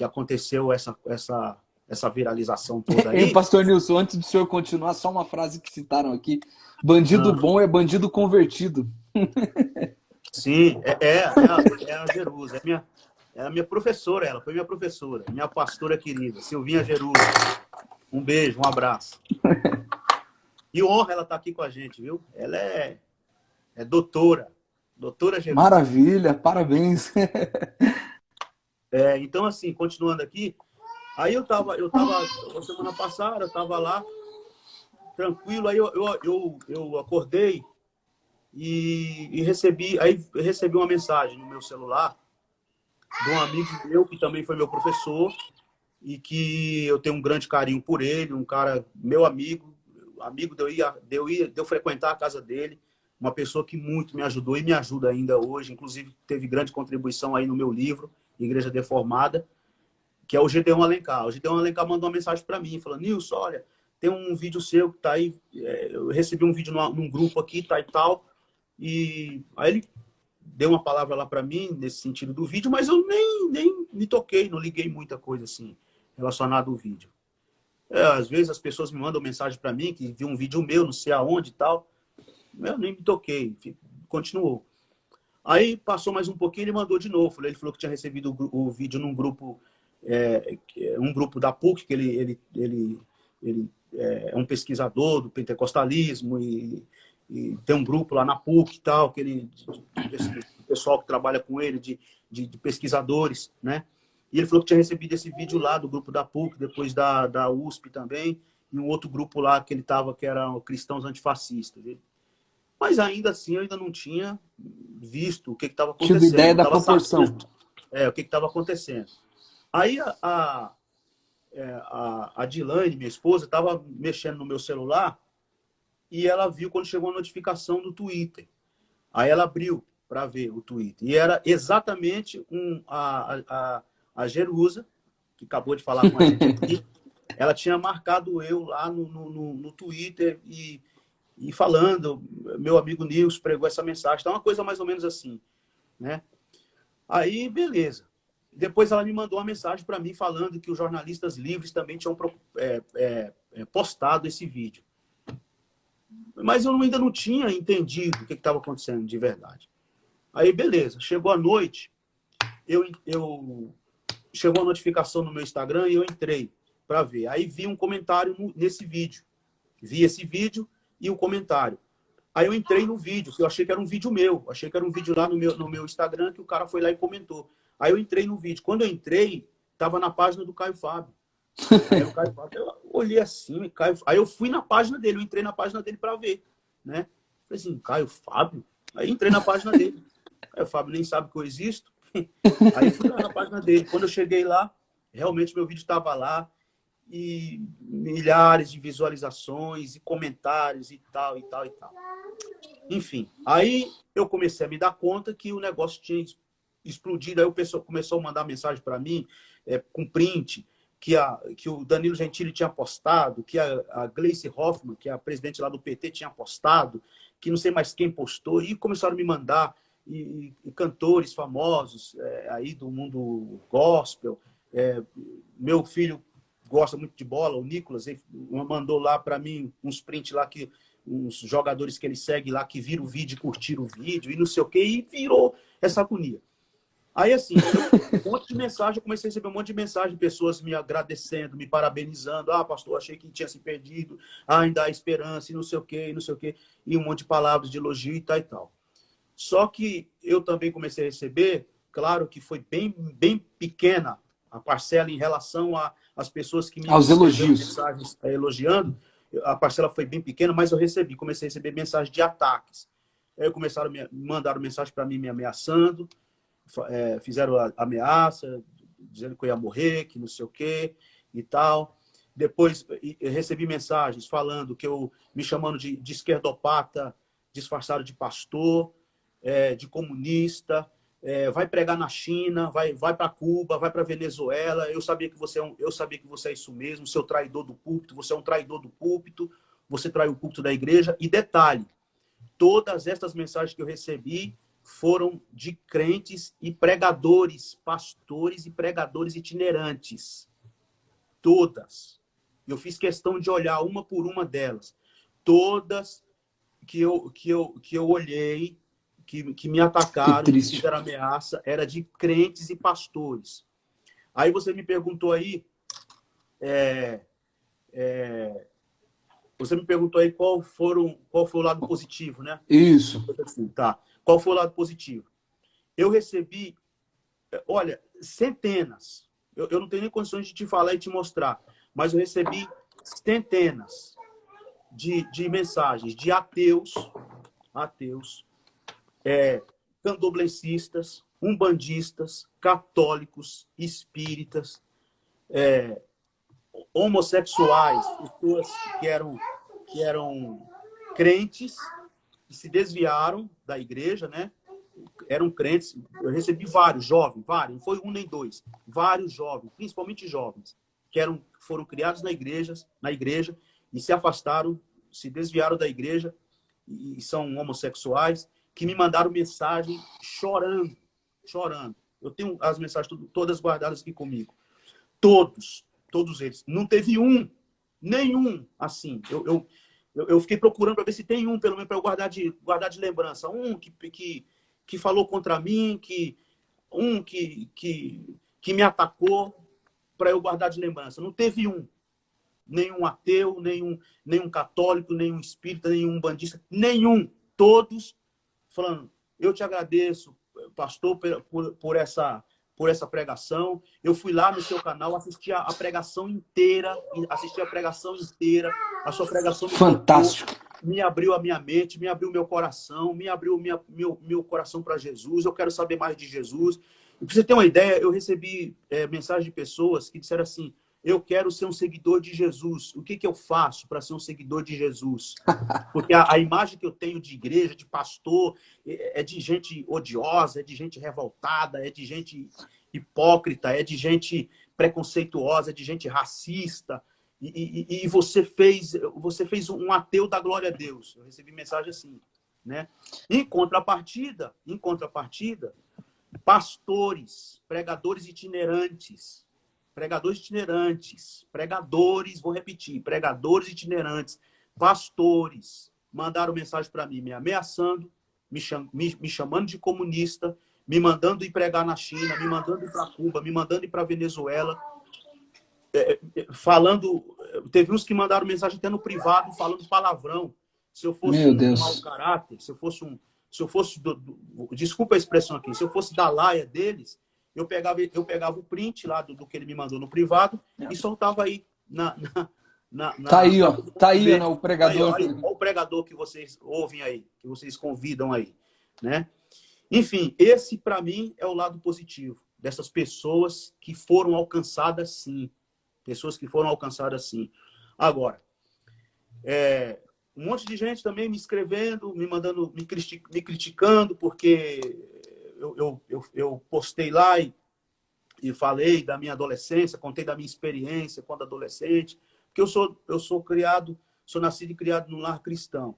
aconteceu essa viralização toda aí... Pastor Nilson, antes do senhor continuar, só uma frase que citaram aqui. Bandido bom é bandido convertido. Sim, é a Jerusa. É a minha professora, ela foi minha professora, minha pastora querida, Silvinha Jerusa. Um beijo, um abraço. E honra ela estar aqui com a gente, viu? Ela é doutora Jerusa. Maravilha, parabéns. Então, assim, continuando aqui, aí eu tava semana passada, eu tava lá, tranquilo, aí eu acordei e recebi uma mensagem no meu celular de um amigo meu, que também foi meu professor, e que eu tenho um grande carinho por ele, um cara, meu amigo de eu frequentar a casa dele, uma pessoa que muito me ajudou e me ajuda ainda hoje, inclusive teve grande contribuição aí no meu livro, Igreja Deformada, que é o Gedeon Alencar. O Gedeon Alencar mandou uma mensagem para mim, falando, Nilson, olha, tem um vídeo seu que tá aí, eu recebi um vídeo num grupo aqui, tá e tal, e aí ele deu uma palavra lá para mim, nesse sentido do vídeo, mas eu nem me toquei, não liguei muita coisa assim, relacionada ao vídeo. Às vezes as pessoas me mandam mensagem para mim, que viu um vídeo meu, não sei aonde e tal, eu nem me toquei, continuou. Aí passou mais um pouquinho, ele mandou de novo, ele falou que tinha recebido o vídeo num grupo, um grupo da PUC, que ele é um pesquisador do pentecostalismo e tem um grupo lá na PUC e tal, que o pessoal que trabalha com ele, de pesquisadores, né? E ele falou que tinha recebido esse vídeo lá do grupo da PUC, depois da USP também, e um outro grupo lá que ele estava, que eram cristãos antifascistas. Mas ainda assim, eu ainda não tinha visto o que estava acontecendo. Tido ideia da proporção. O que estava acontecendo. Aí a Dilane, minha esposa, estava mexendo no meu celular e ela viu quando chegou a notificação do Twitter. Aí ela abriu para ver o Twitter. E era exatamente a Jerusa, que acabou de falar com a gente aqui. Ela tinha marcado eu lá no Twitter e falando, meu amigo Nilson pregou essa mensagem. Então, uma coisa mais ou menos assim, né? Aí, beleza. Depois ela me mandou uma mensagem para mim falando que os jornalistas livres também tinham postado esse vídeo. Mas eu ainda não tinha entendido o que estava acontecendo de verdade. Aí, beleza. Chegou a noite, chegou a notificação no meu Instagram e eu entrei para ver. Aí vi um comentário nesse vídeo. Vi esse vídeo e o comentário. Aí eu entrei no vídeo, que eu achei que era um vídeo meu. Achei que era um vídeo lá no meu Instagram que o cara foi lá e comentou. Aí eu entrei no vídeo. Quando eu entrei, estava na página do Caio Fábio. Aí o Caio Fábio, eu olhei assim, aí eu fui na página dele, eu entrei na página dele para ver, né? Falei assim, Caio Fábio? Aí entrei na página dele. Aí o Fábio nem sabe que eu existo. Aí fui lá na página dele. Quando eu cheguei lá, realmente meu vídeo estava lá. E milhares de visualizações e comentários e tal, e tal, e tal. Enfim, aí eu comecei a me dar conta que o negócio tinha explodido. Aí o pessoal começou a mandar mensagem para mim, com print, que o Danilo Gentili tinha postado, que a Gleice Hoffmann, que é a presidente lá do PT, tinha postado, que não sei mais quem postou, e começaram a me mandar e cantores famosos aí do mundo gospel. Meu filho gosta muito de bola, o Nicolas, ele mandou lá para mim uns prints lá, que uns jogadores que ele segue lá, que viram o vídeo e curtiram o vídeo, e não sei o quê, e virou essa agonia. Aí, assim, um monte de mensagem, eu comecei a receber um monte de mensagem, pessoas me agradecendo, me parabenizando. Ah, pastor, achei que tinha se perdido. Ah, ainda há esperança, e não sei o quê, e não sei o quê. E um monte de palavras de elogio e tal e tal. Só que eu também comecei a receber, claro que foi bem pequena a parcela em relação às pessoas que me Aos escreveram elogios. mensagens elogiando. A parcela foi bem pequena, mas eu comecei a receber mensagens de ataques. Aí mandaram mensagem para mim me ameaçando, fizeram ameaça, dizendo que eu ia morrer, que não sei o quê e tal. Depois eu recebi mensagens falando que me chamando de esquerdopata, disfarçado de pastor, de comunista, vai pregar na China, vai para Cuba, vai para Venezuela. Eu sabia que você é isso mesmo, seu traidor do púlpito, você é um traidor do púlpito, você traiu o púlpito da igreja. E detalhe, todas estas mensagens que eu recebi foram de crentes e pregadores, pastores e pregadores itinerantes. Todas. Eu fiz questão de olhar uma por uma delas. Todas que eu olhei, que me atacaram, que fizeram ameaça, era de crentes e pastores. Aí você me perguntou aí, qual foi o lado positivo, né? Isso. Tá. Qual foi o lado positivo? Eu recebi, olha, centenas. Eu não tenho nem condições de te falar e te mostrar, mas eu recebi centenas de mensagens de ateus, candomblecistas, umbandistas, católicos, espíritas, homossexuais, pessoas que eram crentes e se desviaram da igreja, né? Eram crentes. Eu recebi vários jovens, não foi um nem dois, vários jovens, principalmente jovens, que foram criados na igreja e se afastaram, se desviaram da igreja e são homossexuais, que me mandaram mensagem chorando. Eu tenho as mensagens todas guardadas aqui comigo. Todos eles. Não teve nenhum assim. Eu fiquei procurando para ver se tem pelo menos, para eu guardar de lembrança. Que falou contra mim, que me atacou, para eu guardar de lembrança. Não teve nenhum ateu, nenhum católico, nenhum espírita, nenhum bandista, nenhum. Todos falando, eu te agradeço, pastor, por essa pregação. Eu fui lá no seu canal, assisti a pregação inteira, a sua pregação fantástico. Me abriu a minha mente, me abriu meu coração, me abriu meu coração para Jesus. Eu quero saber mais de Jesus. E para você ter uma ideia, eu recebi mensagem de pessoas que disseram assim, eu quero ser um seguidor de Jesus. O que eu faço para ser um seguidor de Jesus? Porque a imagem que eu tenho de igreja, de pastor, é de gente odiosa, é de gente revoltada, é de gente hipócrita, é de gente preconceituosa, é de gente racista. E você fez um ateu da glória a Deus. Eu recebi mensagem assim, né? Em contrapartida, pastores, pregadores itinerantes, vou repetir, pregadores itinerantes, pastores, mandaram mensagem para mim, me ameaçando, me chamando de comunista, me mandando ir pregar na China, me mandando ir para Cuba, me mandando ir para Venezuela, teve uns que mandaram mensagem até no privado, falando palavrão. Se eu fosse um mau caráter, se eu fosse desculpa a expressão aqui, se eu fosse da laia deles, eu pegava o print lá do que ele me mandou no privado e soltava aí Tá aí, ó. Tá aí, né, o pregador. Olha o pregador que vocês ouvem aí, que vocês convidam aí, né? Enfim, esse para mim é o lado positivo dessas pessoas que foram alcançadas sim. Agora, um monte de gente também me escrevendo, me mandando, me criticando, porque eu postei lá e falei da minha adolescência, contei da minha experiência quando adolescente, porque eu sou nascido e criado num lar cristão.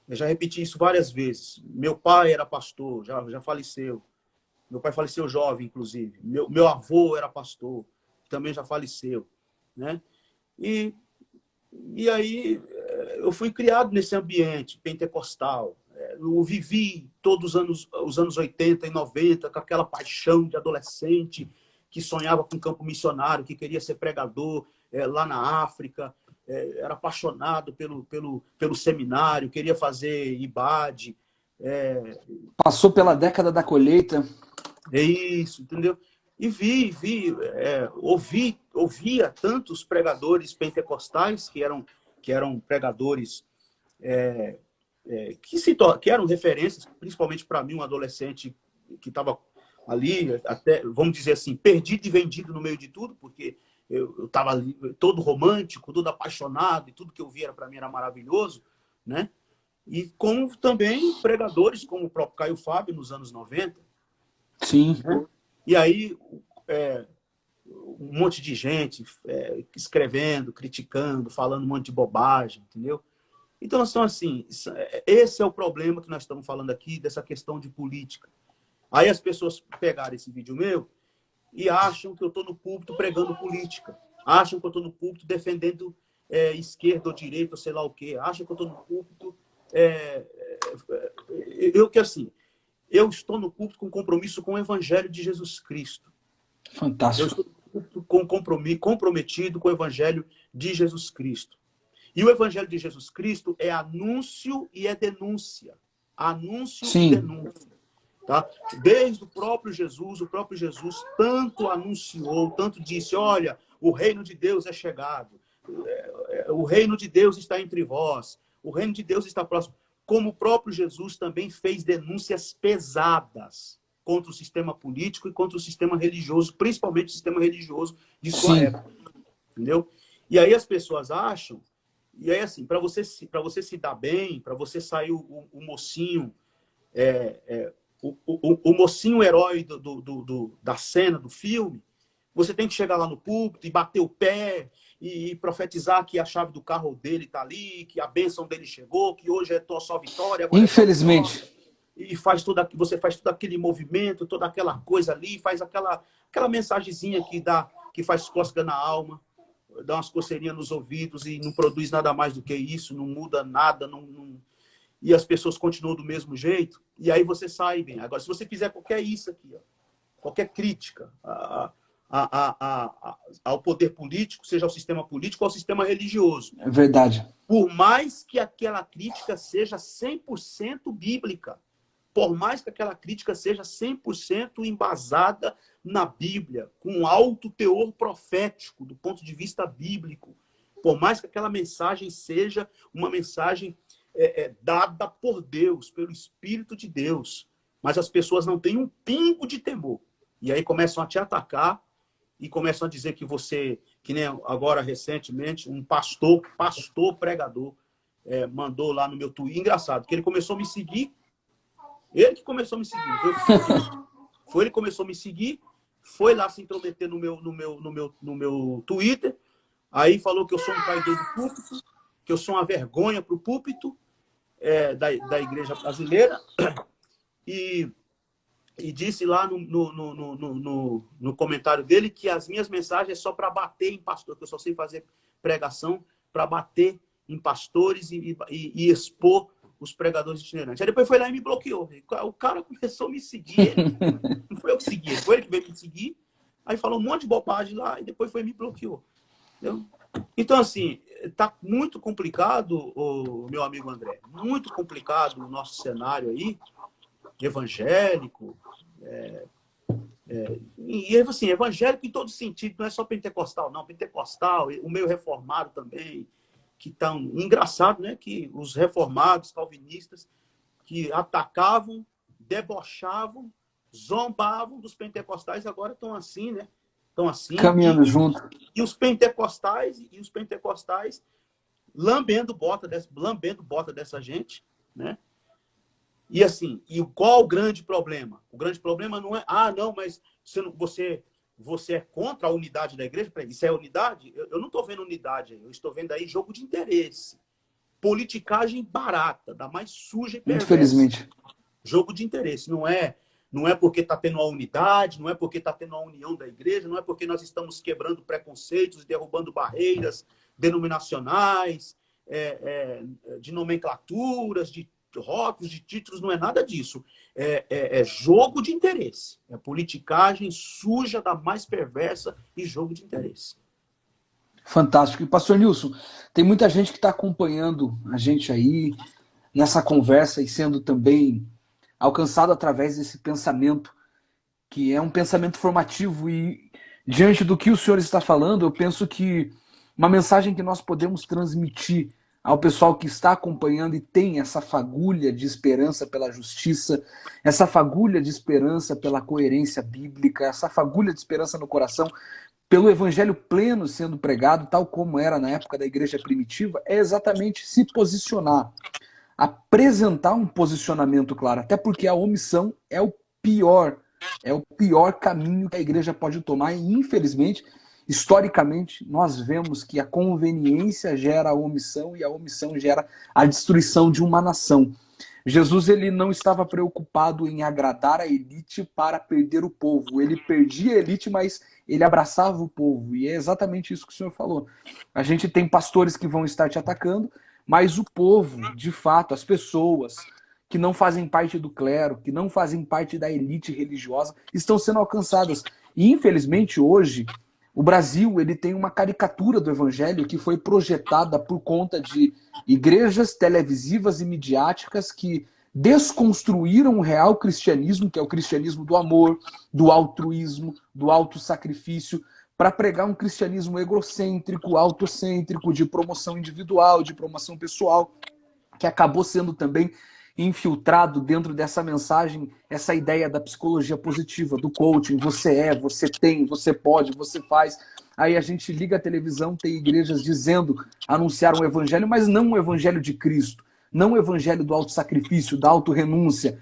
Eu já repeti isso várias vezes. Meu pai era pastor, já faleceu. Meu pai faleceu jovem, inclusive. Meu avô era pastor, também já faleceu. né? E, e aí eu fui criado nesse ambiente pentecostal. Eu vivi todos os anos 80 e 90 com aquela paixão de adolescente que sonhava com campo missionário, que queria ser pregador lá na África, era apaixonado pelo seminário, queria fazer IBAD. Passou pela década da colheita. É isso, entendeu? E ouvia tantos pregadores pentecostais que eram pregadores que eram referências, principalmente para mim, um adolescente que estava ali, até, vamos dizer assim, perdido e vendido no meio de tudo, porque eu estava ali todo romântico, todo apaixonado, e tudo que eu via para mim era maravilhoso, né? E como também pregadores como o próprio Caio Fábio nos anos 90. Sim. Né? E aí um monte de gente escrevendo, criticando, falando um monte de bobagem, entendeu? Então, são assim, esse é o problema que nós estamos falando aqui, dessa questão de política. Aí as pessoas pegaram esse vídeo meu e acham que eu estou no púlpito pregando política. Acham que eu estou no púlpito defendendo esquerda ou direita, ou sei lá o quê. Acham que eu estou no púlpito... eu estou no púlpito com compromisso com o Evangelho de Jesus Cristo. Fantástico. Eu estou no púlpito comprometido com o Evangelho de Jesus Cristo. E o Evangelho de Jesus Cristo é anúncio e é denúncia. Anúncio e denúncia. Tá? Desde o próprio Jesus tanto anunciou, tanto disse, olha, o reino de Deus é chegado, o reino de Deus está entre vós, o reino de Deus está próximo. Como o próprio Jesus também fez denúncias pesadas contra o sistema político e contra o sistema religioso, principalmente o sistema religioso de sua época. Entendeu? E aí as pessoas acham, e aí assim, para você se dar bem, para você sair o mocinho, o mocinho herói da cena, do filme, você tem que chegar lá no púlpito e bater o pé e profetizar que a chave do carro dele está ali, que a bênção dele chegou, que hoje é só vitória. Agora Infelizmente. E você faz todo aquele movimento, toda aquela coisa ali, faz aquela mensagenzinha que faz cócega na alma, dá umas coceirinhas nos ouvidos e não produz nada mais do que isso, não muda nada, e as pessoas continuam do mesmo jeito, e aí você sai bem. Agora, se você fizer qualquer isso aqui, qualquer crítica ao poder político, seja ao sistema político ou ao sistema religioso. É verdade. Por mais que aquela crítica seja 100% bíblica, por mais que aquela crítica seja 100% embasada na Bíblia, com alto teor profético, do ponto de vista bíblico, por mais que aquela mensagem seja uma mensagem dada por Deus, pelo Espírito de Deus, mas as pessoas não têm um pingo de temor. E aí começam a te atacar e começam a dizer que você, que nem agora recentemente, um pastor pregador, mandou lá no meu Twitter, engraçado, que ele começou a me seguir. Ele que começou a me seguir. Ele começou a me seguir, foi lá se intrometer no meu Twitter, aí falou que eu sou um traidor do púlpito, que eu sou uma vergonha para o púlpito da igreja brasileira, e disse lá no comentário dele que as minhas mensagens é só para bater em pastor, que eu só sei fazer pregação para bater em pastores e expor os pregadores itinerantes. Aí depois foi lá e me bloqueou. O cara começou a me seguir. Não foi eu que segui, foi ele que veio me seguir. Aí falou um monte de bobagem lá e depois foi e me bloqueou. Entendeu? Então, assim, tá muito complicado, meu amigo André. Muito complicado o nosso cenário aí, evangélico. E assim, evangélico em todo sentido, não é só pentecostal, não. Pentecostal, o meio reformado também, que tão engraçado, né? Que os reformados, calvinistas, que atacavam, debochavam, zombavam dos pentecostais, agora estão assim, né? Estão assim. Caminhando junto. E os pentecostais lambendo bota dessa gente, né? E assim, e qual o grande problema? O grande problema não é, não, mas você é contra a unidade da igreja? Isso é unidade? Eu não estou vendo unidade aí, eu estou vendo aí jogo de interesse. Politicagem barata, da mais suja e perversa. Infelizmente. Jogo de interesse, não é não é porque está tendo a unidade, não é porque está tendo a união da igreja, não é porque nós estamos quebrando preconceitos, derrubando barreiras denominacionais, de nomenclaturas, de rótulos, de títulos, não é nada disso. É jogo de interesse. É politicagem suja da mais perversa e jogo de interesse. Fantástico. E, pastor Nilson, tem muita gente que está acompanhando a gente aí nessa conversa e sendo também alcançado através desse pensamento, que é um pensamento formativo. E diante do que o senhor está falando, eu penso que uma mensagem que nós podemos transmitir ao pessoal que está acompanhando e tem essa fagulha de esperança pela justiça, essa fagulha de esperança pela coerência bíblica, essa fagulha de esperança no coração pelo evangelho pleno sendo pregado, tal como era na época da igreja primitiva, é exatamente se posicionar, apresentar um posicionamento claro, até porque a omissão é o pior caminho que a igreja pode tomar e, infelizmente, historicamente, nós vemos que a conveniência gera a omissão e a omissão gera a destruição de uma nação. Jesus ele não estava preocupado em agradar a elite para perder o povo. Ele perdia a elite, mas ele abraçava o povo. E é exatamente isso que o senhor falou. A gente tem pastores que vão estar te atacando, mas o povo, de fato, as pessoas que não fazem parte do clero, que não fazem parte da elite religiosa, estão sendo alcançadas. E, infelizmente, hoje, o Brasil ele tem uma caricatura do evangelho que foi projetada por conta de igrejas televisivas e midiáticas que desconstruíram o real cristianismo, que é o cristianismo do amor, do altruísmo, do autossacrifício, para pregar um cristianismo egocêntrico, autocêntrico, de promoção individual, de promoção pessoal, que acabou sendo também infiltrado dentro dessa mensagem, essa ideia da psicologia positiva, do coaching, você tem, você pode, você faz. Aí a gente liga a televisão, tem igrejas dizendo, anunciar um evangelho, mas não o evangelho de Cristo, não o evangelho do autossacrifício, da autorrenúncia.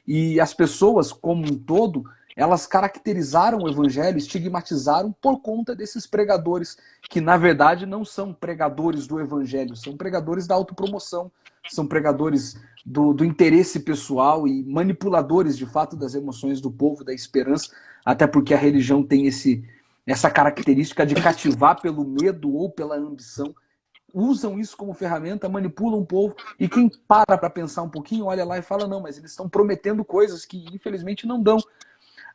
E as pessoas, como um todo, elas caracterizaram o evangelho, estigmatizaram por conta desses pregadores, que na verdade não são pregadores do evangelho, são pregadores da autopromoção, são pregadores do interesse pessoal e manipuladores, de fato, das emoções do povo, da esperança, até porque a religião tem essa característica de cativar pelo medo ou pela ambição. Usam isso como ferramenta, manipulam o povo, e quem para pensar um pouquinho, olha lá e fala, não, mas eles estão prometendo coisas que infelizmente não dão.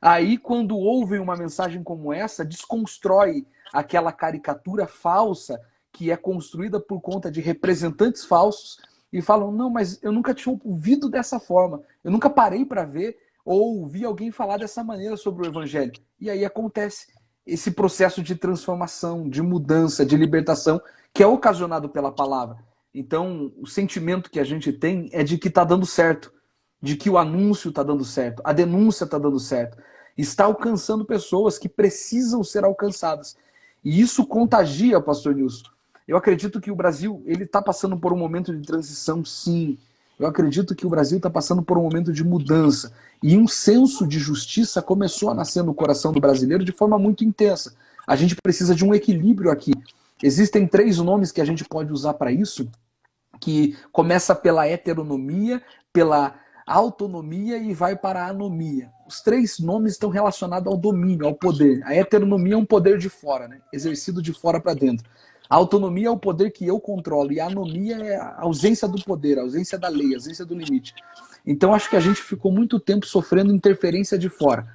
Aí, quando ouvem uma mensagem como essa, desconstrói aquela caricatura falsa que é construída por conta de representantes falsos e falam, não, mas eu nunca tinha ouvido dessa forma, eu nunca parei para ver ou ouvir alguém falar dessa maneira sobre o evangelho. E aí acontece esse processo de transformação, de mudança, de libertação, que é ocasionado pela palavra. Então, o sentimento que a gente tem é de que está dando certo, de que o anúncio está dando certo, a denúncia está dando certo, está alcançando pessoas que precisam ser alcançadas. E isso contagia, pastor Nilson. Eu acredito que o Brasil ele está passando por um momento de transição, sim. Eu acredito que o Brasil está passando por um momento de mudança. E um senso de justiça começou a nascer no coração do brasileiro de forma muito intensa. A gente precisa de um equilíbrio aqui. Existem 3 nomes que a gente pode usar para isso, que começa pela heteronomia, pela autonomia e vai para a anomia. Os 3 nomes estão relacionados ao domínio, ao poder. A heteronomia é um poder de fora, né? Exercido de fora para dentro. A autonomia é o poder que eu controlo e a anomia é a ausência do poder, a ausência da lei, a ausência do limite. Então acho que a gente ficou muito tempo sofrendo interferência de fora.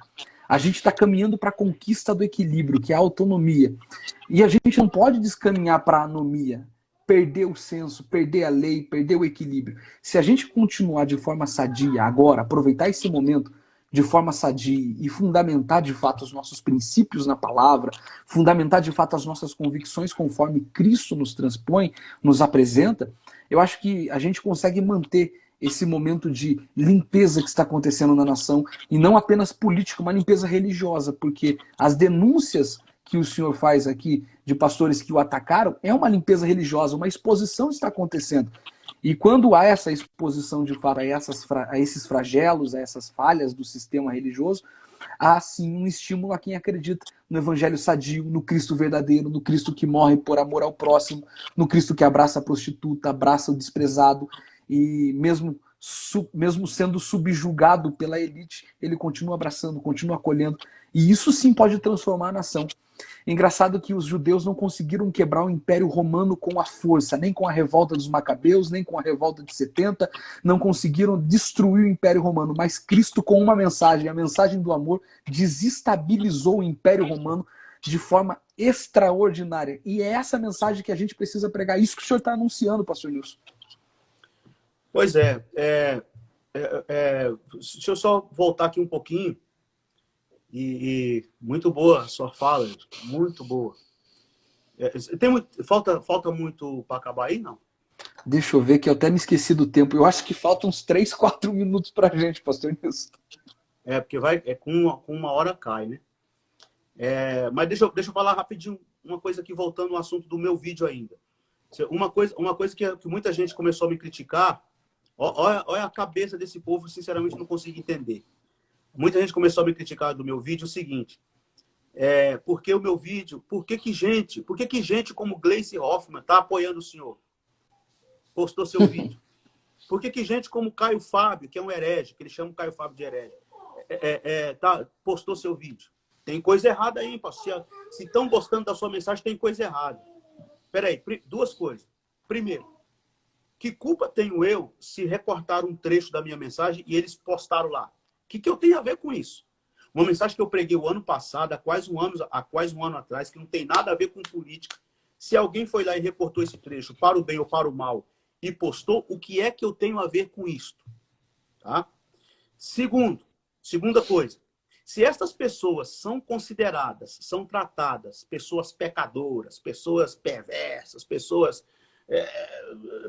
A gente está caminhando para a conquista do equilíbrio, que é a autonomia. E a gente não pode descaminhar para a anomia, perder o senso, perder a lei, perder o equilíbrio. Se a gente continuar de forma sadia agora, aproveitar esse momento de forma sadia e fundamentar de fato os nossos princípios na palavra, fundamentar de fato as nossas convicções conforme Cristo nos transpõe, nos apresenta, eu acho que a gente consegue manter esse momento de limpeza que está acontecendo na nação, e não apenas política, uma limpeza religiosa, porque as denúncias que o senhor faz aqui de pastores que o atacaram é uma limpeza religiosa, uma exposição está acontecendo. E quando há essa exposição de fato a esses flagelos, a essas falhas do sistema religioso, há sim um estímulo a quem acredita no evangelho sadio, no Cristo verdadeiro, no Cristo que morre por amor ao próximo, no Cristo que abraça a prostituta, abraça o desprezado, e mesmo mesmo sendo subjugado pela elite, ele continua abraçando, continua acolhendo. E isso sim pode transformar a nação. Engraçado que os judeus não conseguiram quebrar o Império Romano com a força, nem com a revolta dos Macabeus, nem com a revolta de 70, não conseguiram destruir o Império Romano, mas Cristo, com uma mensagem, a mensagem do amor, desestabilizou o Império Romano de forma extraordinária. E é essa mensagem que a gente precisa pregar. Isso que o senhor está anunciando, pastor Nilson. Pois deixa eu só voltar aqui um pouquinho. E muito boa a sua fala, muito boa. Falta muito para acabar aí, não? Deixa eu ver que eu até me esqueci do tempo. Eu acho que faltam uns 3, 4 minutos para a gente, pastor Nilson. Porque com uma hora cai, né? Mas deixa eu falar rapidinho uma coisa aqui, voltando ao assunto do meu vídeo ainda. Uma coisa que muita gente começou a me criticar, olha a cabeça desse povo, sinceramente não consigo entender. Muita gente começou a me criticar do meu vídeo o seguinte, porque o meu vídeo, por que que gente como Gleice Hoffmann está apoiando o senhor? Postou seu vídeo. Por que que gente como Caio Fábio, que é um herege, que eles chamam Caio Fábio de herege, postou seu vídeo? Tem coisa errada aí, pastor. Se estão gostando da sua mensagem, tem coisa errada. Peraí, duas coisas. Primeiro, que culpa tenho eu se recortaram um trecho da minha mensagem e eles postaram lá? O que eu tenho a ver com isso? Uma mensagem que eu preguei o ano passado, há quase um ano atrás, que não tem nada a ver com política. Se alguém foi lá e recortou esse trecho para o bem ou para o mal e postou, o que é que eu tenho a ver com isto? Tá? Segunda coisa. Se estas pessoas são consideradas, são tratadas pessoas pecadoras, pessoas perversas,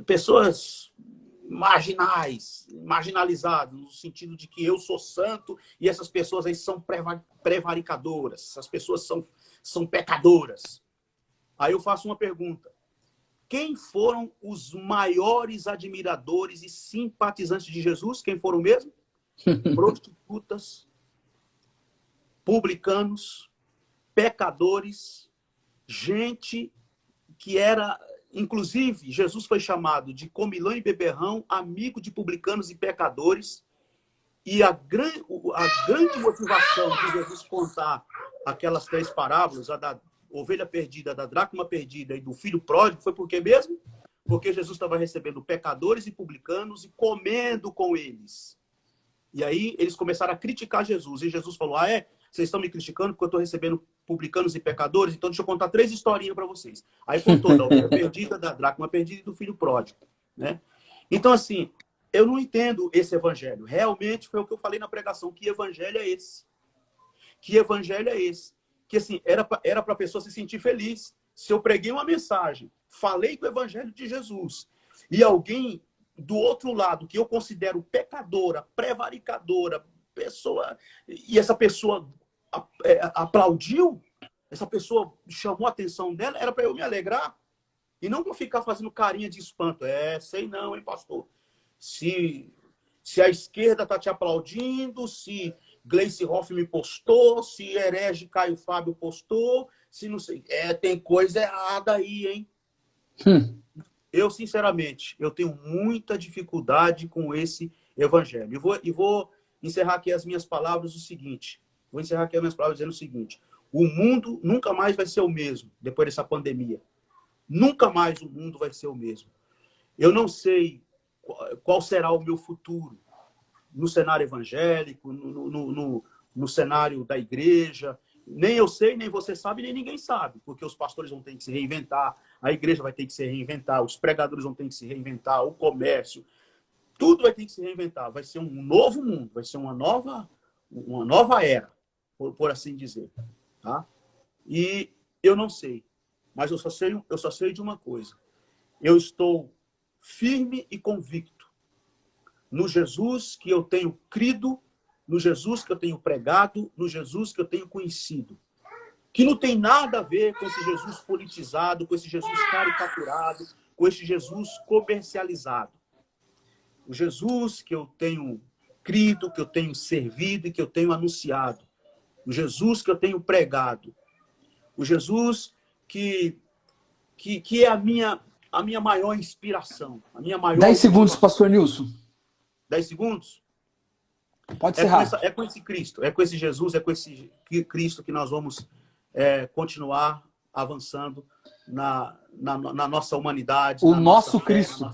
pessoas marginalizadas, no sentido de que eu sou santo e essas pessoas aí são prevaricadoras, essas pessoas são pecadoras. Aí eu faço uma pergunta. Quem foram os maiores admiradores e simpatizantes de Jesus? Quem foram mesmo? Prostitutas, publicanos, pecadores, gente que era... Inclusive, Jesus foi chamado de comilão e beberrão, amigo de publicanos e pecadores. E a grande motivação de Jesus contar aquelas 3 parábolas, a da ovelha perdida, da dracma perdida e do filho pródigo, foi por quê mesmo? Porque Jesus estava recebendo pecadores e publicanos e comendo com eles. E aí eles começaram a criticar Jesus. E Jesus falou, vocês estão me criticando porque eu estou recebendo publicanos e pecadores? Então deixa eu contar 3 historinhas para vocês. Aí contou da ovelha perdida, da dracma perdida e do filho pródigo. Né? Então, assim, eu não entendo esse evangelho. Realmente foi o que eu falei na pregação. Que evangelho é esse? Que evangelho é esse? Que, assim, era para a pessoa se sentir feliz. Se eu preguei uma mensagem, falei do evangelho de Jesus, e alguém do outro lado, que eu considero pecadora, prevaricadora, e essa pessoa aplaudiu, essa pessoa chamou a atenção dela, era para eu me alegrar e não ficar fazendo carinha de espanto. Sei não, hein, pastor? Se a esquerda está te aplaudindo, se Gleice Hoffmann me postou, se herege Caio Fábio postou, se não sei... tem coisa errada aí, hein? Eu, sinceramente, eu tenho muita dificuldade com esse evangelho. E vou encerrar aqui as minhas palavras dizendo o seguinte. O mundo nunca mais vai ser o mesmo depois dessa pandemia. Nunca mais o mundo vai ser o mesmo. Eu não sei qual será o meu futuro no cenário evangélico, no cenário da igreja. Nem eu sei, nem você sabe, nem ninguém sabe, porque os pastores vão ter que se reinventar, a igreja vai ter que se reinventar, os pregadores vão ter que se reinventar, o comércio, tudo vai ter que se reinventar. Vai ser um novo mundo, vai ser uma nova era, por assim dizer. Tá? E eu não sei, mas eu só sei de uma coisa. Eu estou firme e convicto no Jesus que eu tenho crido, no Jesus que eu tenho pregado, no Jesus que eu tenho conhecido. Que não tem nada a ver com esse Jesus politizado, com esse Jesus caricaturado, com esse Jesus comercializado. O Jesus que eu tenho crido, que eu tenho servido e que eu tenho anunciado. O Jesus que eu tenho pregado. O Jesus que é a minha maior inspiração. A minha maior 10 segundos, pastor Nilson. 10 segundos? Pode ser rápido. É com esse Cristo, é com esse Jesus, é com esse Cristo que nós vamos continuar avançando na nossa humanidade. O na nosso nossa fé, Cristo.